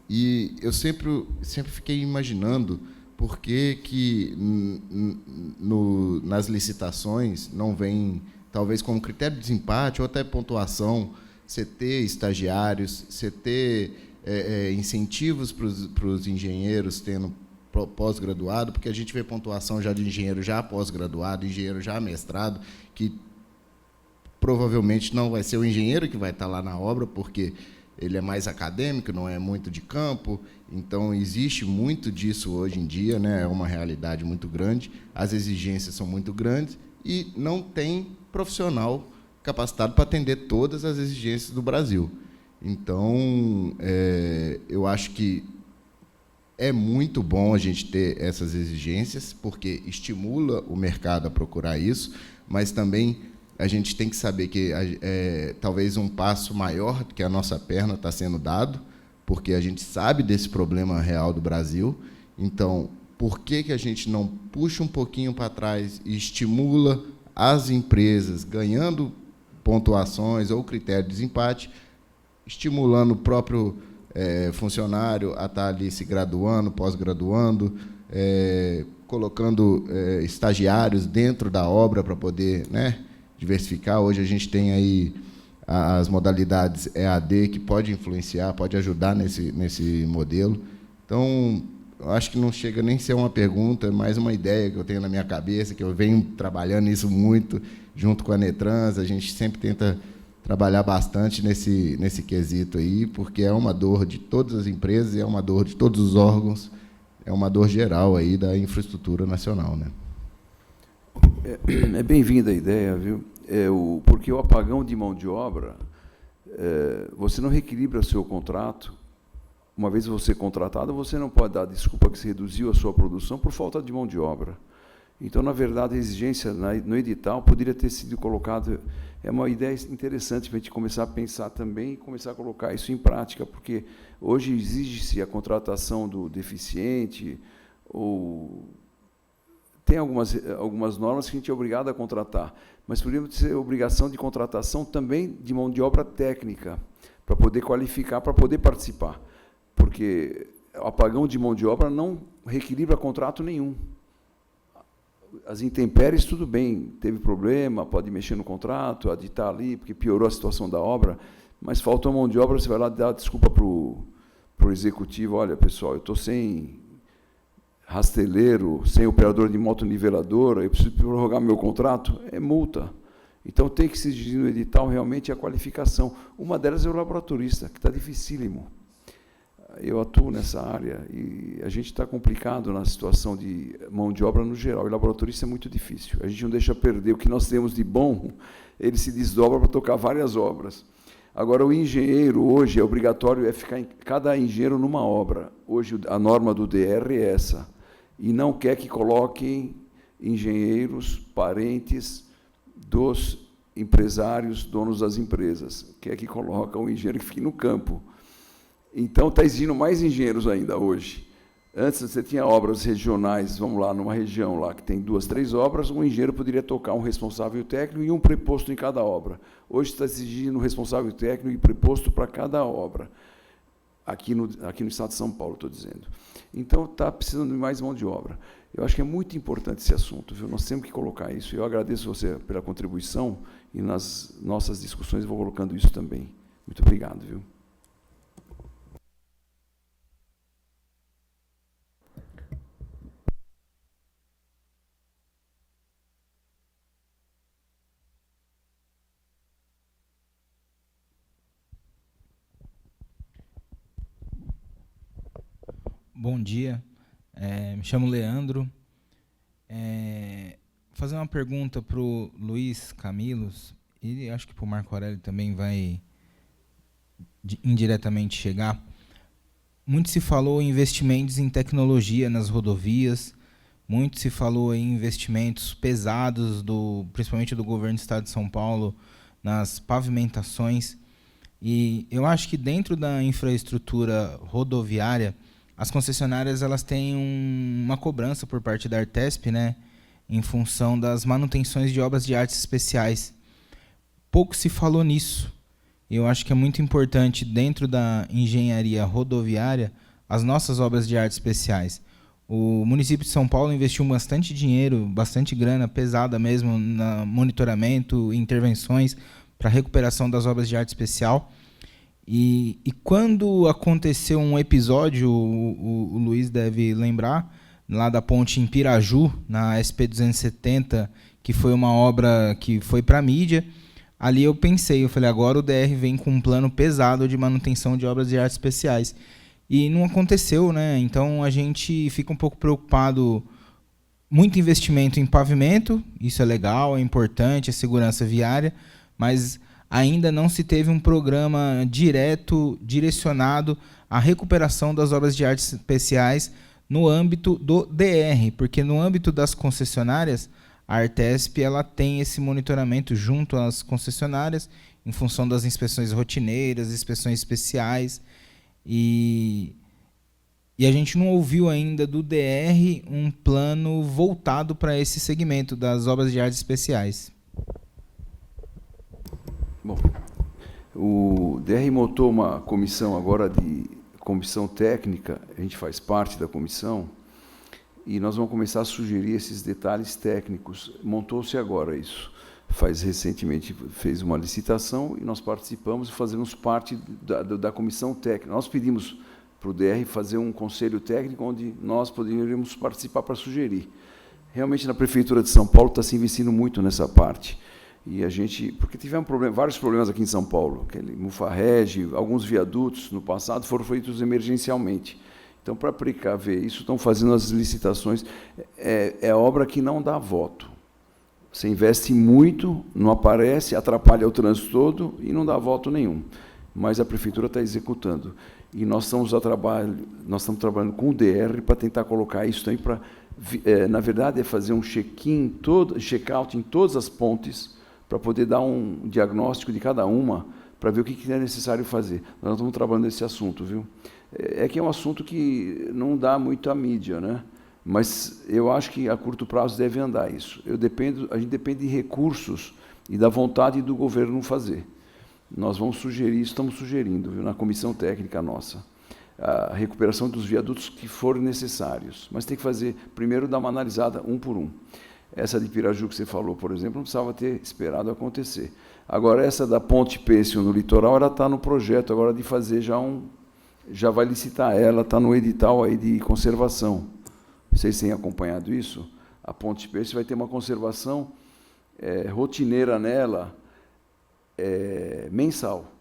E eu sempre fiquei imaginando por que nas licitações não vem, talvez como critério de desempate ou até pontuação, você ter estagiários, você ter incentivos para os engenheiros tendo pós-graduado, porque a gente vê pontuação já de engenheiro já pós-graduado, engenheiro já mestrado, que provavelmente não vai ser o engenheiro que vai estar lá na obra, porque ele é mais acadêmico, não é muito de campo, então existe muito disso hoje em dia, né? É uma realidade muito grande, as exigências são muito grandes e não tem profissional capacitado para atender todas as exigências do Brasil. Então, eu acho que é muito bom a gente ter essas exigências, porque estimula o mercado a procurar isso, mas também a gente tem que saber que talvez um passo maior que a nossa perna está sendo dado, porque a gente sabe desse problema real do Brasil. Então, por que a gente não puxa um pouquinho para trás e estimula as empresas ganhando pontuações ou critério de desempate, estimulando o próprio funcionário a estar ali se graduando, pós-graduando, colocando estagiários dentro da obra para poder, né, diversificar. Hoje a gente tem aí as modalidades EAD que pode influenciar, pode ajudar nesse modelo. Então, eu acho que não chega nem a ser uma pergunta, é mais uma ideia que eu tenho na minha cabeça, que eu venho trabalhando isso muito junto com a Netrans. A gente sempre tenta trabalhar bastante nesse quesito aí, porque é uma dor de todas as empresas, é uma dor de todos os órgãos, é uma dor geral aí da infraestrutura nacional, né? É bem-vinda a ideia, viu? Porque o apagão de mão de obra, você não reequilibra o seu contrato uma vez você contratado, você não pode dar desculpa que você reduziu a sua produção por falta de mão de obra. Então, na verdade, a exigência no edital poderia ter sido colocado. É uma ideia interessante para a gente começar a pensar também e começar a colocar isso em prática, porque hoje exige-se a contratação do deficiente, ou tem algumas normas que a gente é obrigado a contratar, mas poderia ser obrigação de contratação também de mão de obra técnica, para poder qualificar, para poder participar, porque o apagão de mão de obra não reequilibra contrato nenhum. As intempéries, tudo bem, teve problema, pode mexer no contrato, aditar ali, porque piorou a situação da obra, mas faltou mão de obra, você vai lá dar desculpa para o executivo, olha, pessoal, eu estou sem rasteleiro, sem operador de motoniveladora, eu preciso prorrogar meu contrato, é multa. Então, tem que se exigir no edital realmente a qualificação. Uma delas é o laboratorista, que está dificílimo. Eu atuo nessa área e a gente está complicado na situação de mão de obra no geral. E o laboratorista é muito difícil. A gente não deixa perder o que nós temos de bom, ele se desdobra para tocar várias obras. Agora, o engenheiro, hoje, é obrigatório ficar cada engenheiro numa obra. Hoje, a norma do DR é essa. E não quer que coloquem engenheiros, parentes dos empresários, donos das empresas. Quer que coloca um engenheiro que fique no campo. Então, está exigindo mais engenheiros ainda hoje. Antes, você tinha obras regionais, vamos lá, numa região lá que tem 2, 3 obras, um engenheiro poderia tocar um responsável técnico e um preposto em cada obra. Hoje está exigindo um responsável técnico e preposto para cada obra, aqui no estado de São Paulo, estou dizendo. Então, está precisando de mais mão de obra. Eu acho que é muito importante esse assunto, viu? Nós temos que colocar isso. Eu agradeço você pela contribuição e nas nossas discussões vou colocando isso também. Muito obrigado, viu? Bom dia, me chamo Leandro. Vou fazer uma pergunta para o Luiz Camilos, e acho que para o Marco Aurélio também vai indiretamente chegar. Muito se falou em investimentos em tecnologia nas rodovias, muito se falou em investimentos pesados, principalmente do governo do Estado de São Paulo, nas pavimentações. E eu acho que dentro da infraestrutura rodoviária, as concessionárias elas têm uma cobrança por parte da Artesp, né, em função das manutenções de obras de artes especiais. Pouco se falou nisso. Eu acho que é muito importante, dentro da engenharia rodoviária, as nossas obras de artes especiais. O município de São Paulo investiu bastante dinheiro, bastante grana, pesada mesmo, no monitoramento e intervenções para a recuperação das obras de arte especial. E quando aconteceu um episódio, o Luiz deve lembrar, lá da ponte em Piraju, na SP-270, que foi uma obra que foi para a mídia, ali eu falei, agora o DR vem com um plano pesado de manutenção de obras de artes especiais. E não aconteceu, né? Então a gente fica um pouco preocupado. Muito investimento em pavimento, isso é legal, é importante, é segurança viária, mas ainda não se teve um programa direto, direcionado à recuperação das obras de artes especiais no âmbito do DR, porque no âmbito das concessionárias, a Artesp ela tem esse monitoramento junto às concessionárias, em função das inspeções rotineiras, inspeções especiais, e a gente não ouviu ainda do DR um plano voltado para esse segmento das obras de artes especiais. Bom, o DR montou uma comissão agora comissão técnica, a gente faz parte da comissão, e nós vamos começar a sugerir esses detalhes técnicos. Montou-se agora isso. Recentemente fez uma licitação e nós participamos e fazemos parte da comissão técnica. Nós pedimos para o DR fazer um conselho técnico onde nós poderíamos participar para sugerir. Realmente, na Prefeitura de São Paulo está se investindo muito nessa parte. E a gente, porque tivemos vários problemas aqui em São Paulo, aquele Mufarrege, alguns viadutos no passado foram feitos emergencialmente. Então, para precaver isso, estão fazendo as licitações. É obra que não dá voto. Você investe muito, não aparece, atrapalha o trânsito todo e não dá voto nenhum. Mas a Prefeitura está executando. e nós estamos trabalhando com o DR para tentar colocar isso também para, na verdade, é fazer um check-out em todas as pontes para poder dar um diagnóstico de cada uma, para ver o que é necessário fazer. Nós estamos trabalhando nesse assunto, viu? É que é um assunto que não dá muito à mídia, né? Mas eu acho que a curto prazo deve andar isso. A gente depende de recursos e da vontade do governo fazer. Nós vamos sugerir, estamos sugerindo, viu, na comissão técnica nossa, a recuperação dos viadutos que forem necessários. Mas tem que fazer, primeiro, dar uma analisada um por um. Essa de Piraju que você falou, por exemplo, não precisava ter esperado acontecer. Agora, essa da Ponte Pêssego no litoral, ela está no projeto agora de fazer já vai licitar ela, está no edital aí de conservação. Vocês têm acompanhado isso? A Ponte Pêssego vai ter uma conservação rotineira nela, mensal,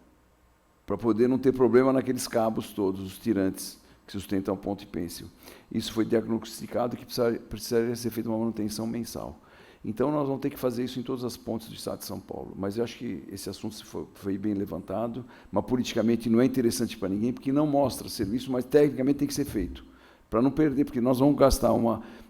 para poder não ter problema naqueles cabos todos, os tirantes que sustentam a Ponte Pêssego. Isso foi diagnosticado que precisaria ser feita uma manutenção mensal. Então, nós vamos ter que fazer isso em todas as pontes do Estado de São Paulo. Mas eu acho que esse assunto foi bem levantado, mas politicamente não é interessante para ninguém, porque não mostra serviço, mas tecnicamente tem que ser feito, para não perder, porque nós vamos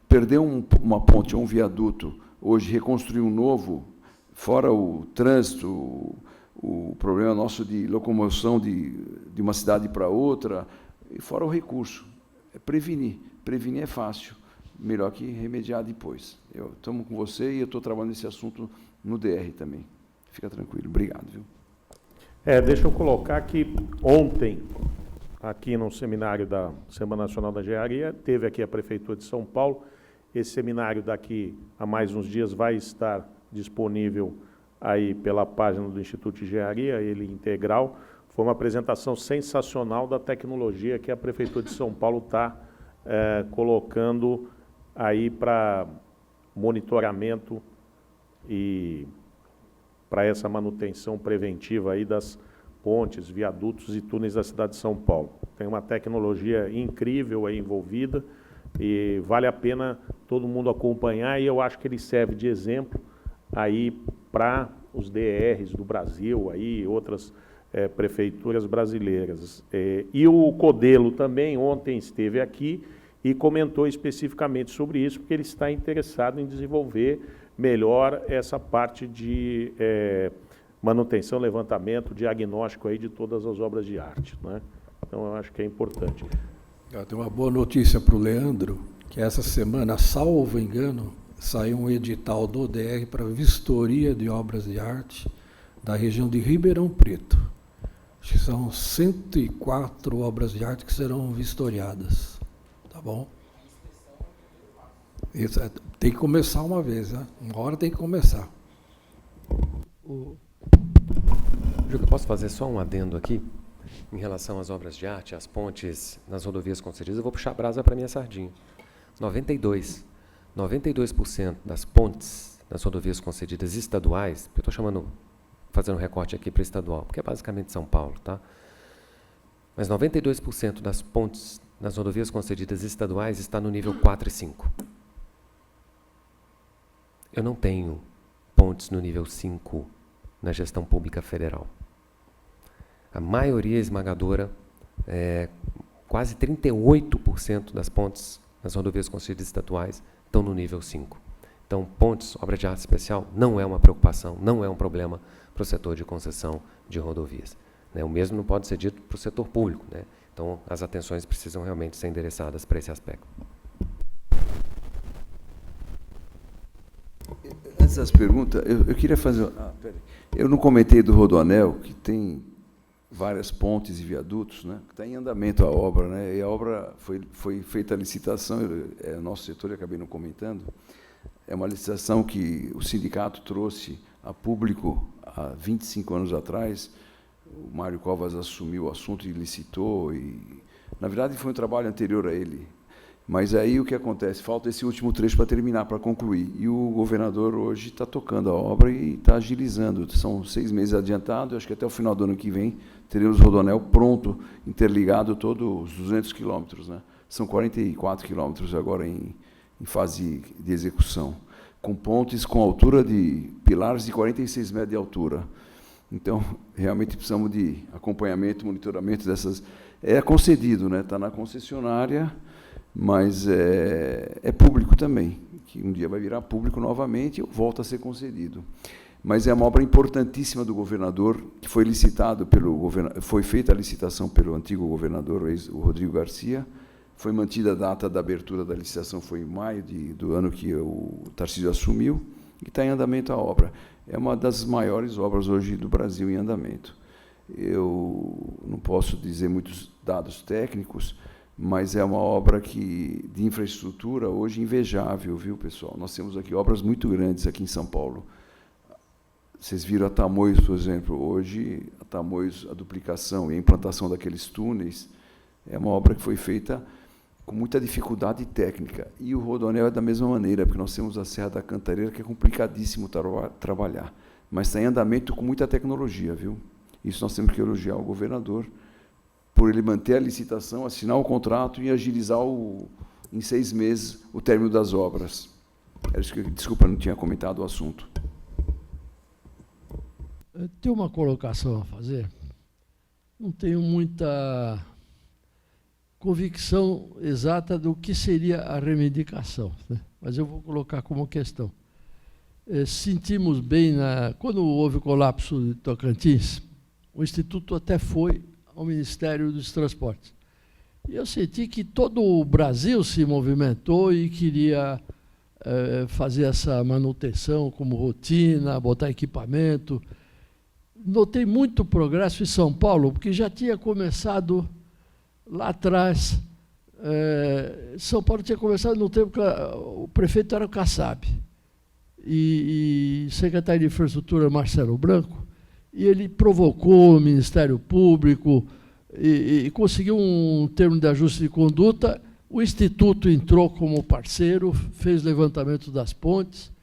perder uma ponte ou um viaduto, hoje reconstruir um novo, fora o trânsito, o problema nosso de locomoção de uma cidade para outra, e fora o recurso. É prevenir. Prevenir é fácil, melhor que remediar depois. Estamos com você e eu estou trabalhando nesse assunto no DR também. Fica tranquilo. Obrigado. Viu? Deixa eu colocar que ontem, aqui no seminário da Semana Nacional da Engenharia, teve aqui a Prefeitura de São Paulo. Esse seminário daqui a mais uns dias vai estar disponível aí pela página do Instituto de Engenharia, ele integral. Foi uma apresentação sensacional da tecnologia que a Prefeitura de São Paulo está colocando aí para monitoramento e para essa manutenção preventiva aí das pontes, viadutos e túneis da cidade de São Paulo. Tem uma tecnologia incrível aí envolvida e vale a pena todo mundo acompanhar, e eu acho que ele serve de exemplo aí para os DRs do Brasil, aí outras prefeituras brasileiras. E o Codelo também ontem esteve aqui e comentou especificamente sobre isso, porque ele está interessado em desenvolver melhor essa parte de manutenção, levantamento, diagnóstico aí de todas as obras de arte, né? Então, eu acho que é importante. Eu tenho uma boa notícia para o Leandro, que essa semana, salvo engano, saiu um edital do DR para vistoria de obras de arte da região de Ribeirão Preto. Acho que são 104 obras de arte que serão vistoriadas. Tá bom? Isso, tem que começar uma vez, né? Uma hora tem que começar. Juca, posso fazer só um adendo aqui? Em relação às obras de arte, às pontes nas rodovias concedidas, eu vou puxar a brasa para a minha sardinha. 92% das pontes nas rodovias concedidas estaduais, eu estou fazendo um recorte aqui para estadual, porque é basicamente São Paulo, tá? Mas 92% das pontes nas rodovias concedidas estaduais está no nível 4 e 5. Eu não tenho pontes no nível 5 na gestão pública federal. A maioria esmagadora, quase 38% das pontes nas rodovias concedidas estaduais estão no nível 5. Então, pontes, obra de arte especial, não é uma preocupação, não é um problema para o setor de concessão de rodovias. Né? O mesmo não pode ser dito para o setor público. Né? Então, as atenções precisam realmente ser endereçadas para esse aspecto. Antes das perguntas, eu queria fazer... Eu não comentei do Rodoanel, que tem várias pontes e viadutos, né? Está em andamento a obra, né? E a obra foi feita a licitação, é nosso setor, eu acabei não comentando, é uma licitação que o sindicato trouxe a público há 25 anos atrás. O Mário Covas assumiu o assunto e licitou, e, na verdade, foi um trabalho anterior a ele. Mas aí o que acontece? Falta esse último trecho para terminar, para concluir. E o governador hoje está tocando a obra e está agilizando. São 6 meses adiantado, acho que até o final do ano que vem teremos o Rodoanel pronto, interligado todos os 200 quilômetros. Né? São 44 quilômetros agora em fase de execução, com pontes com altura de pilares de 46 metros de altura. Então, realmente precisamos de acompanhamento, monitoramento dessas... É concedido, né? Está na concessionária, mas é público também, que um dia vai virar público novamente e volta a ser concedido. Mas é uma obra importantíssima do governador, que foi licitado foi feita a licitação pelo antigo governador, o Rodrigo Garcia. Foi mantida a data da abertura da licitação, foi em maio do ano que o Tarcísio assumiu, e está em andamento a obra. É uma das maiores obras hoje do Brasil em andamento. Eu não posso dizer muitos dados técnicos, mas é uma obra de infraestrutura hoje invejável, viu, pessoal? Nós temos aqui obras muito grandes aqui em São Paulo. Vocês viram a Tamoios, por exemplo, hoje a Tamoios, a duplicação e a implantação daqueles túneis, é uma obra que foi feita com muita dificuldade técnica. E o Rodoanel é da mesma maneira, porque nós temos a Serra da Cantareira, que é complicadíssimo trabalhar, mas está em andamento com muita tecnologia, viu? Isso nós temos que elogiar o governador, por ele manter a licitação, assinar o contrato e agilizar em 6 meses o término das obras. Desculpa, não tinha comentado o assunto. Tem uma colocação a fazer. Não tenho muita convicção exata do que seria a reivindicação, né? Mas eu vou colocar como questão. Sentimos bem, quando houve o colapso de Tocantins, o Instituto até foi ao Ministério dos Transportes. E eu senti que todo o Brasil se movimentou e queria fazer essa manutenção como rotina, botar equipamento. Notei muito progresso em São Paulo, porque já tinha começado lá atrás. São Paulo tinha começado no tempo que o prefeito era o Kassab e secretário de Infraestrutura Marcelo Branco, e ele provocou o Ministério Público e conseguiu um termo de ajuste de conduta. O Instituto entrou como parceiro, fez levantamento das pontes,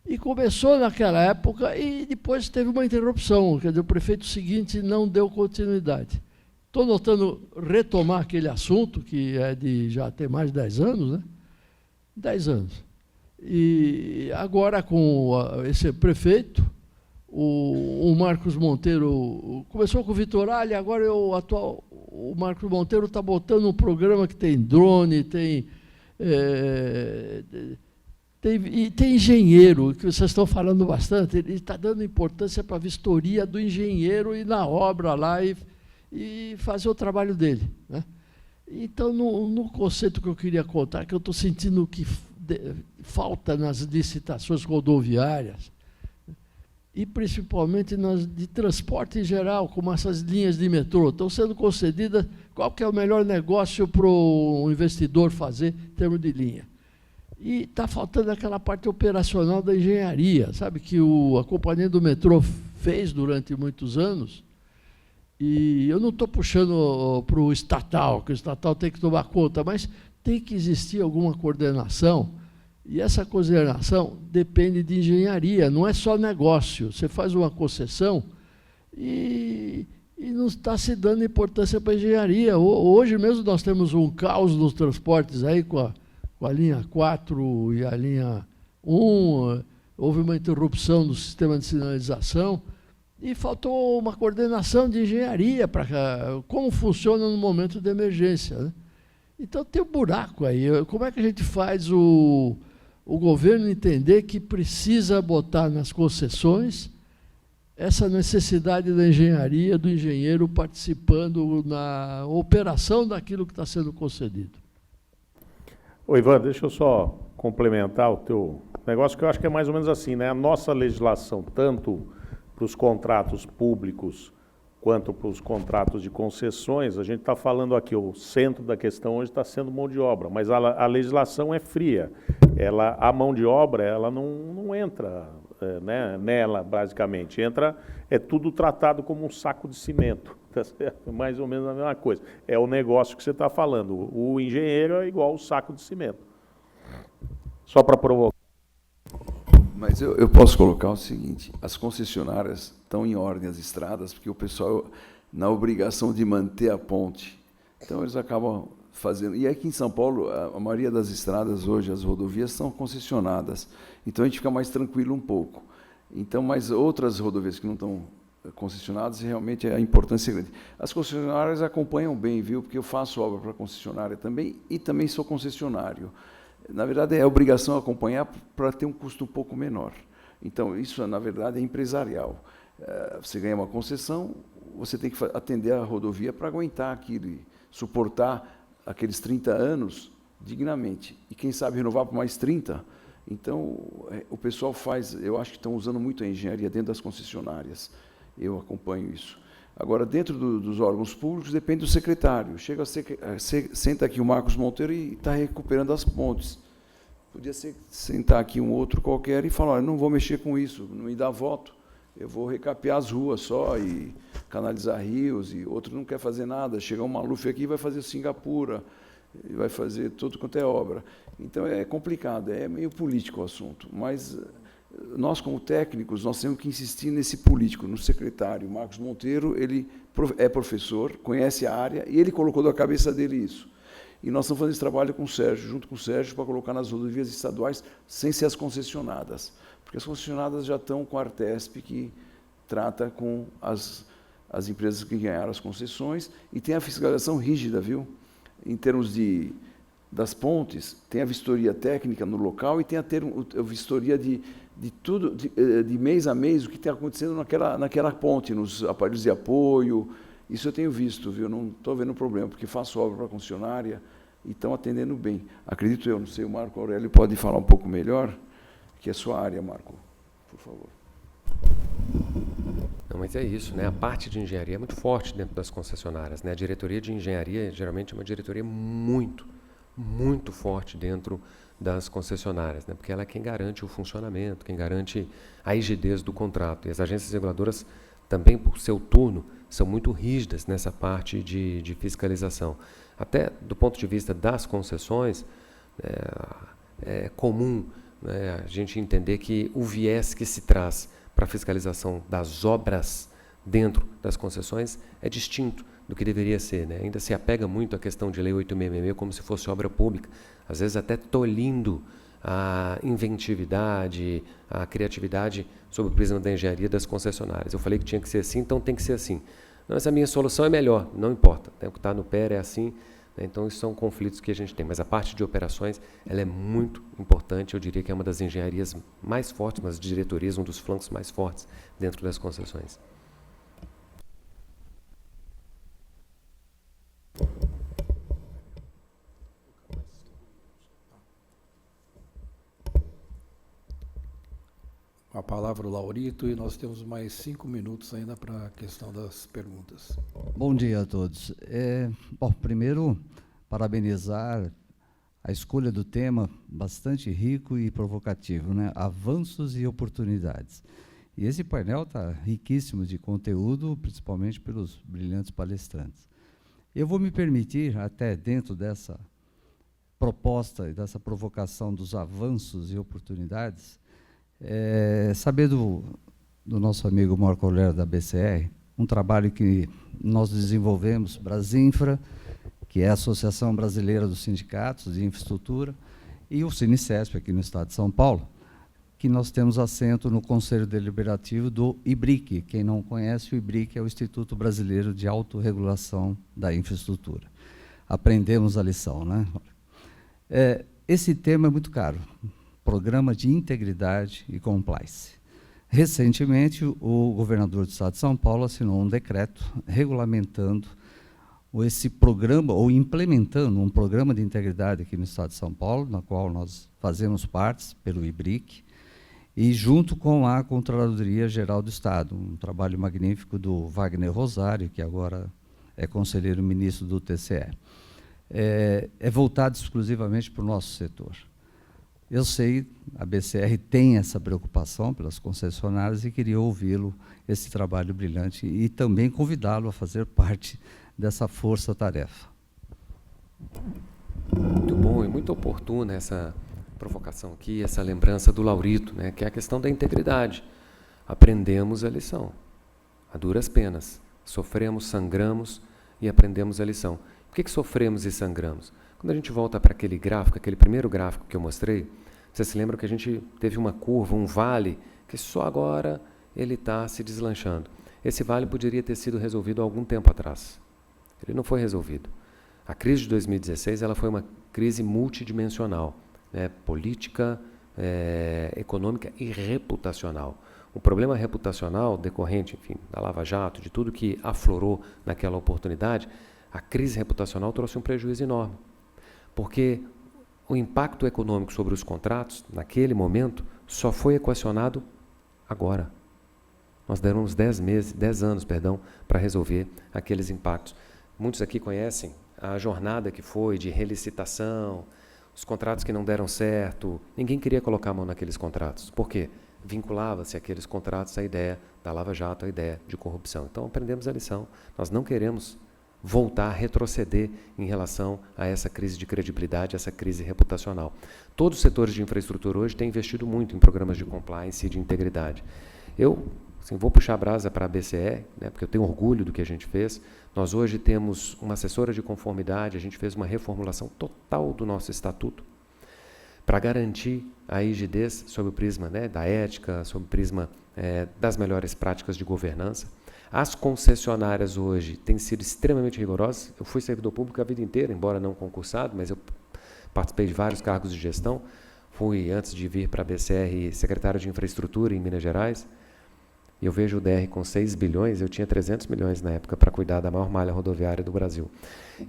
e começou naquela época e depois teve uma interrupção, quer dizer, o prefeito seguinte não deu continuidade. Estou notando retomar aquele assunto, que é de já tem mais de 10 anos, né? 10 anos. E agora, com esse prefeito, o Marcos Monteiro começou com o Vitor Alli, agora o Marcos Monteiro está botando um programa que tem drone, tem engenheiro, que vocês estão falando bastante, ele está dando importância para a vistoria do engenheiro ir na obra lá e fazer o trabalho dele, né? Então, no conceito que eu queria contar, que eu estou sentindo que falta nas licitações rodoviárias, e principalmente nas de transporte em geral, como essas linhas de metrô, estão sendo concedidas, qual que é o melhor negócio para o investidor fazer em termos de linha. E está faltando aquela parte operacional da engenharia, sabe, que a companhia do metrô fez durante muitos anos. E eu não estou puxando para o estatal, que o estatal tem que tomar conta, mas tem que existir alguma coordenação. E essa coordenação depende de engenharia, não é só negócio. Você faz uma concessão e não está se dando importância para a engenharia. Hoje mesmo nós temos um caos nos transportes aí com a linha 4 e a linha 1, houve uma interrupção do sistema de sinalização e faltou uma coordenação de engenharia para como funciona no momento de emergência, né? Então tem um buraco aí. Como é que a gente faz o governo entender que precisa botar nas concessões essa necessidade da engenharia, do engenheiro participando na operação daquilo que está sendo concedido? Ô, Ivan, deixa eu só complementar o teu negócio, que eu acho que é mais ou menos assim, né? A nossa legislação, tanto para os contratos públicos quanto para os contratos de concessões, a gente está falando aqui, o centro da questão hoje está sendo mão de obra, mas a legislação é fria. A mão de obra ela não entra né, nela, basicamente. É tudo tratado como um saco de cimento. Tá certo? Mais ou menos a mesma coisa. É o negócio que você está falando. O engenheiro é igual ao saco de cimento. Só para provocar. Mas eu posso colocar o seguinte, as concessionárias estão em ordem, as estradas, porque o pessoal, na obrigação de manter a ponte, então eles acabam fazendo. E aqui em São Paulo, a maioria das estradas hoje, as rodovias, são concessionadas. Então a gente fica mais tranquilo um pouco. Então, mas outras rodovias que não estão concessionadas, realmente a importância é grande. As concessionárias acompanham bem, viu? Porque eu faço obra para a concessionária também e também sou concessionário. Na verdade, é obrigação acompanhar para ter um custo um pouco menor. Então, isso, na verdade, é empresarial. Você ganha uma concessão, você tem que atender a rodovia para aguentar aquilo e suportar aqueles 30 anos dignamente. E, quem sabe, renovar por mais 30. Então, o pessoal faz... Eu acho que estão usando muito a engenharia dentro das concessionárias. Eu acompanho isso. Agora, dentro dos órgãos públicos, depende do secretário. Senta aqui o Marcos Monteiro e está recuperando as pontes. Podia sentar aqui um outro qualquer e falar, olha, não vou mexer com isso, não me dá voto, eu vou recapear as ruas só e canalizar rios, e outro não quer fazer nada. Chega um Maluf aqui e vai fazer Singapura, e vai fazer tudo quanto é obra. Então, é complicado, é meio político o assunto, mas... Nós, como técnicos, nós temos que insistir nesse político, no secretário. O Marcos Monteiro, ele é professor, conhece a área, e ele colocou da cabeça dele isso. E nós estamos fazendo esse trabalho com o Sérgio, junto com o Sérgio, para colocar nas rodovias estaduais, sem ser as concessionadas. Porque as concessionadas já estão com a Artesp, que trata com as empresas que ganharam as concessões, e tem a fiscalização rígida, viu? Em termos das pontes, tem a vistoria técnica no local e tem a vistoria de tudo, de mês a mês, o que está acontecendo naquela ponte, nos aparelhos de apoio. Isso eu tenho visto, viu? Não estou vendo problema, porque faço obra para a concessionária e estão atendendo bem. Acredito eu, não sei, o Marco Aurélio pode falar um pouco melhor, que é a sua área, Marco, por favor. Não, mas é isso, né? A parte de engenharia é muito forte dentro das concessionárias, né? A diretoria de engenharia, geralmente, é uma diretoria muito forte dentro das concessionárias, né? Porque ela é quem garante o funcionamento, quem garante a rigidez do contrato. E as agências reguladoras, também por seu turno, são muito rígidas nessa parte de fiscalização. Até do ponto de vista das concessões, é comum, né, a gente entender que o viés que se traz para a fiscalização das obras dentro das concessões é distinto do que deveria ser, né? Ainda se apega muito à questão de Lei 8.666 como se fosse obra pública, às vezes até tolhindo a inventividade, a criatividade sob o prisma da engenharia das concessionárias. Eu falei que tinha que ser assim, então tem que ser assim. Mas a minha solução é melhor, não importa. O que está no pé é assim, né? Então isso são conflitos que a gente tem. Mas a parte de operações, ela é muito importante, eu diria que é uma das engenharias mais fortes, mas diretorias, um dos flancos mais fortes dentro das concessões. A palavra o Laurito, e nós temos mais 5 minutos ainda para a questão das perguntas. Bom dia a todos. Bom, primeiro, parabenizar a escolha do tema, bastante rico e provocativo, né? Avanços e oportunidades. E esse painel está riquíssimo de conteúdo, principalmente pelos brilhantes palestrantes. Eu vou me permitir, até dentro dessa proposta e dessa provocação dos avanços e oportunidades, saber do nosso amigo Marco Aurélio da BCR, um trabalho que nós desenvolvemos, Brasinfra, que é a Associação Brasileira dos Sindicatos de Infraestrutura, e o Cinicesp, aqui no estado de São Paulo, que nós temos assento no Conselho Deliberativo do IBRIC. Quem não conhece, o IBRIC é o Instituto Brasileiro de Autorregulação da Infraestrutura. Aprendemos a lição, né? Esse tema é muito caro. Programa de Integridade e Compliance. Recentemente, o governador do estado de São Paulo assinou um decreto regulamentando esse programa, ou implementando um programa de integridade aqui no estado de São Paulo, na qual nós fazemos parte pelo IBRIC, e junto com a Controladoria Geral do Estado, um trabalho magnífico do Wagner Rosário, que agora é conselheiro ministro do TCE. É voltado exclusivamente para o nosso setor. Eu sei, a BCR tem essa preocupação pelas concessionárias e queria ouvi-lo, esse trabalho brilhante, e também convidá-lo a fazer parte dessa força-tarefa. Muito bom e muito oportuna essa provocação aqui, essa lembrança do Laurito, né, que é a questão da integridade. Aprendemos a lição, a duras penas. Sofremos, sangramos e aprendemos a lição. Por que sofremos e sangramos? Quando a gente volta para aquele gráfico, aquele primeiro gráfico que eu mostrei, você se lembra que a gente teve uma curva, um vale, que só agora ele está se deslanchando. Esse vale poderia ter sido resolvido há algum tempo atrás. Ele não foi resolvido. A crise de 2016 ela foi uma crise multidimensional, né? Política, econômica e reputacional. O problema reputacional decorrente, enfim, da Lava Jato, de tudo que aflorou naquela oportunidade, a crise reputacional trouxe um prejuízo enorme. Porque o impacto econômico sobre os contratos, naquele momento, só foi equacionado agora. Nós demos 10 anos, para resolver aqueles impactos. Muitos aqui conhecem a jornada que foi de relicitação, os contratos que não deram certo. Ninguém queria colocar a mão naqueles contratos. Por quê? Vinculava-se aqueles contratos à ideia da Lava Jato, à ideia de corrupção. Então, aprendemos a lição. Nós não queremos voltar a retroceder em relação a essa crise de credibilidade, essa crise reputacional. Todos os setores de infraestrutura hoje têm investido muito em programas de compliance e de integridade. Eu vou puxar a brasa para a BCE, né, porque eu tenho orgulho do que a gente fez. Nós hoje temos uma assessora de conformidade, a gente fez uma reformulação total do nosso estatuto para garantir a rigidez sob o prisma, né, da ética, sob o prisma das melhores práticas de governança. As concessionárias hoje têm sido extremamente rigorosas. Eu fui servidor público a vida inteira, embora não concursado, mas eu participei de vários cargos de gestão. Fui, antes de vir para a BCR, secretário de infraestrutura em Minas Gerais. E eu vejo o DR com 6 bilhões, eu tinha 300 milhões na época para cuidar da maior malha rodoviária do Brasil.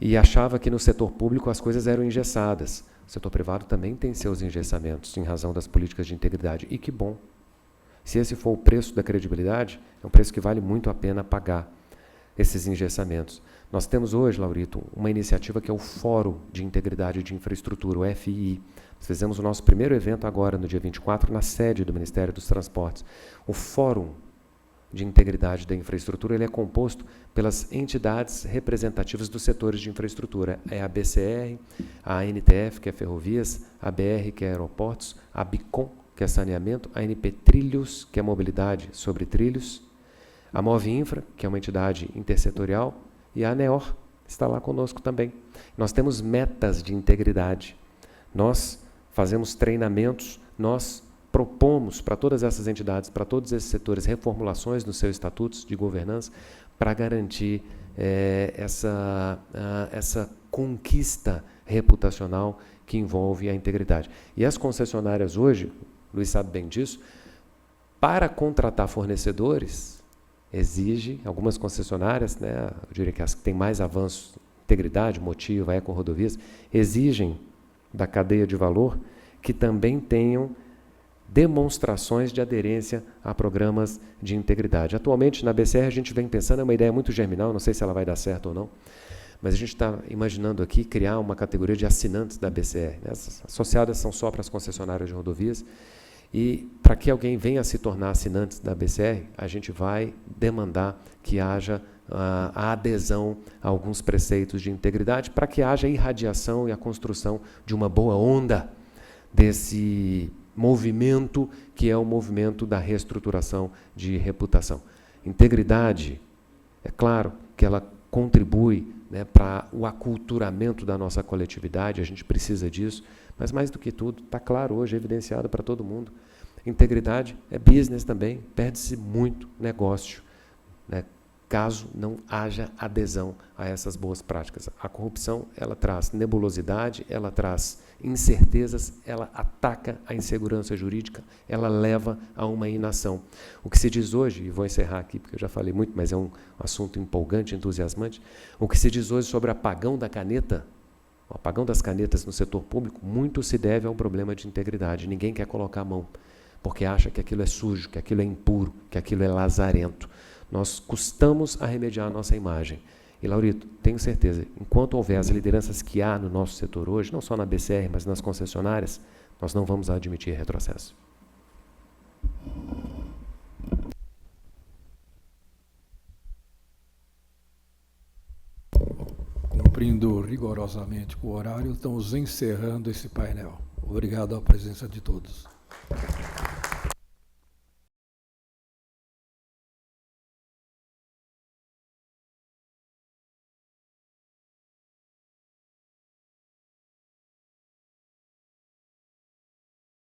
E achava que no setor público as coisas eram engessadas. O setor privado também tem seus engessamentos em razão das políticas de integridade. E que bom. Se esse for o preço da credibilidade, é um preço que vale muito a pena pagar esses engessamentos. Nós temos hoje, Laurito, uma iniciativa que é o Fórum de Integridade de Infraestrutura, o FII. Nós fizemos o nosso primeiro evento agora, no dia 24, na sede do Ministério dos Transportes. O Fórum de Integridade da Infraestrutura ele é composto pelas entidades representativas dos setores de infraestrutura. É a BCR, a ANTF, que é Ferrovias, a BR, que é Aeroportos, a BICOM, que é Saneamento, a ANP Trilhos, que é Mobilidade sobre Trilhos, a Movinfra, que é uma entidade intersetorial, e a ANEOR está lá conosco também. Nós temos metas de integridade, nós fazemos treinamentos, nós propomos para todas essas entidades, para todos esses setores, reformulações nos seus estatutos de governança para garantir essa conquista reputacional que envolve a integridade. E as concessionárias hoje, Luiz sabe bem disso, para contratar fornecedores, exige, algumas concessionárias, né, eu diria que as que têm mais avanço, integridade, motivo, eco-rodovias, exigem da cadeia de valor que também tenham demonstrações de aderência a programas de integridade. Atualmente, na BCR, a gente vem pensando, é uma ideia muito germinal, não sei se ela vai dar certo ou não, mas a gente está imaginando aqui criar uma categoria de assinantes da BCR. Essas associadas são só para as concessionárias de rodovias, e para que alguém venha a se tornar assinante da BCR, a gente vai demandar que haja a adesão a alguns preceitos de integridade, para que haja a irradiação e a construção de uma boa onda desse movimento que é o movimento da reestruturação de reputação. Integridade, é claro que ela contribui, né, para o aculturamento da nossa coletividade, a gente precisa disso, mas mais do que tudo, está claro hoje, evidenciado para todo mundo, integridade é business também, perde-se muito negócio, né, caso não haja adesão a essas boas práticas. A corrupção, ela traz nebulosidade, ela traz incertezas, ela ataca a insegurança jurídica, ela leva a uma inação. O que se diz hoje, e vou encerrar aqui porque eu já falei muito, mas é um assunto empolgante, entusiasmante, o que se diz hoje sobre o apagão da caneta, o apagão das canetas no setor público, muito se deve a um problema de integridade. Ninguém quer colocar a mão, porque acha que aquilo é sujo, que aquilo é impuro, que aquilo é lazarento. Nós custamos a remediar a nossa imagem. E, Laurito, tenho certeza, enquanto houver as lideranças que há no nosso setor hoje, não só na BCR, mas nas concessionárias, nós não vamos admitir retrocesso. Cumprindo rigorosamente com o horário, estamos encerrando esse painel. Obrigado à presença de todos.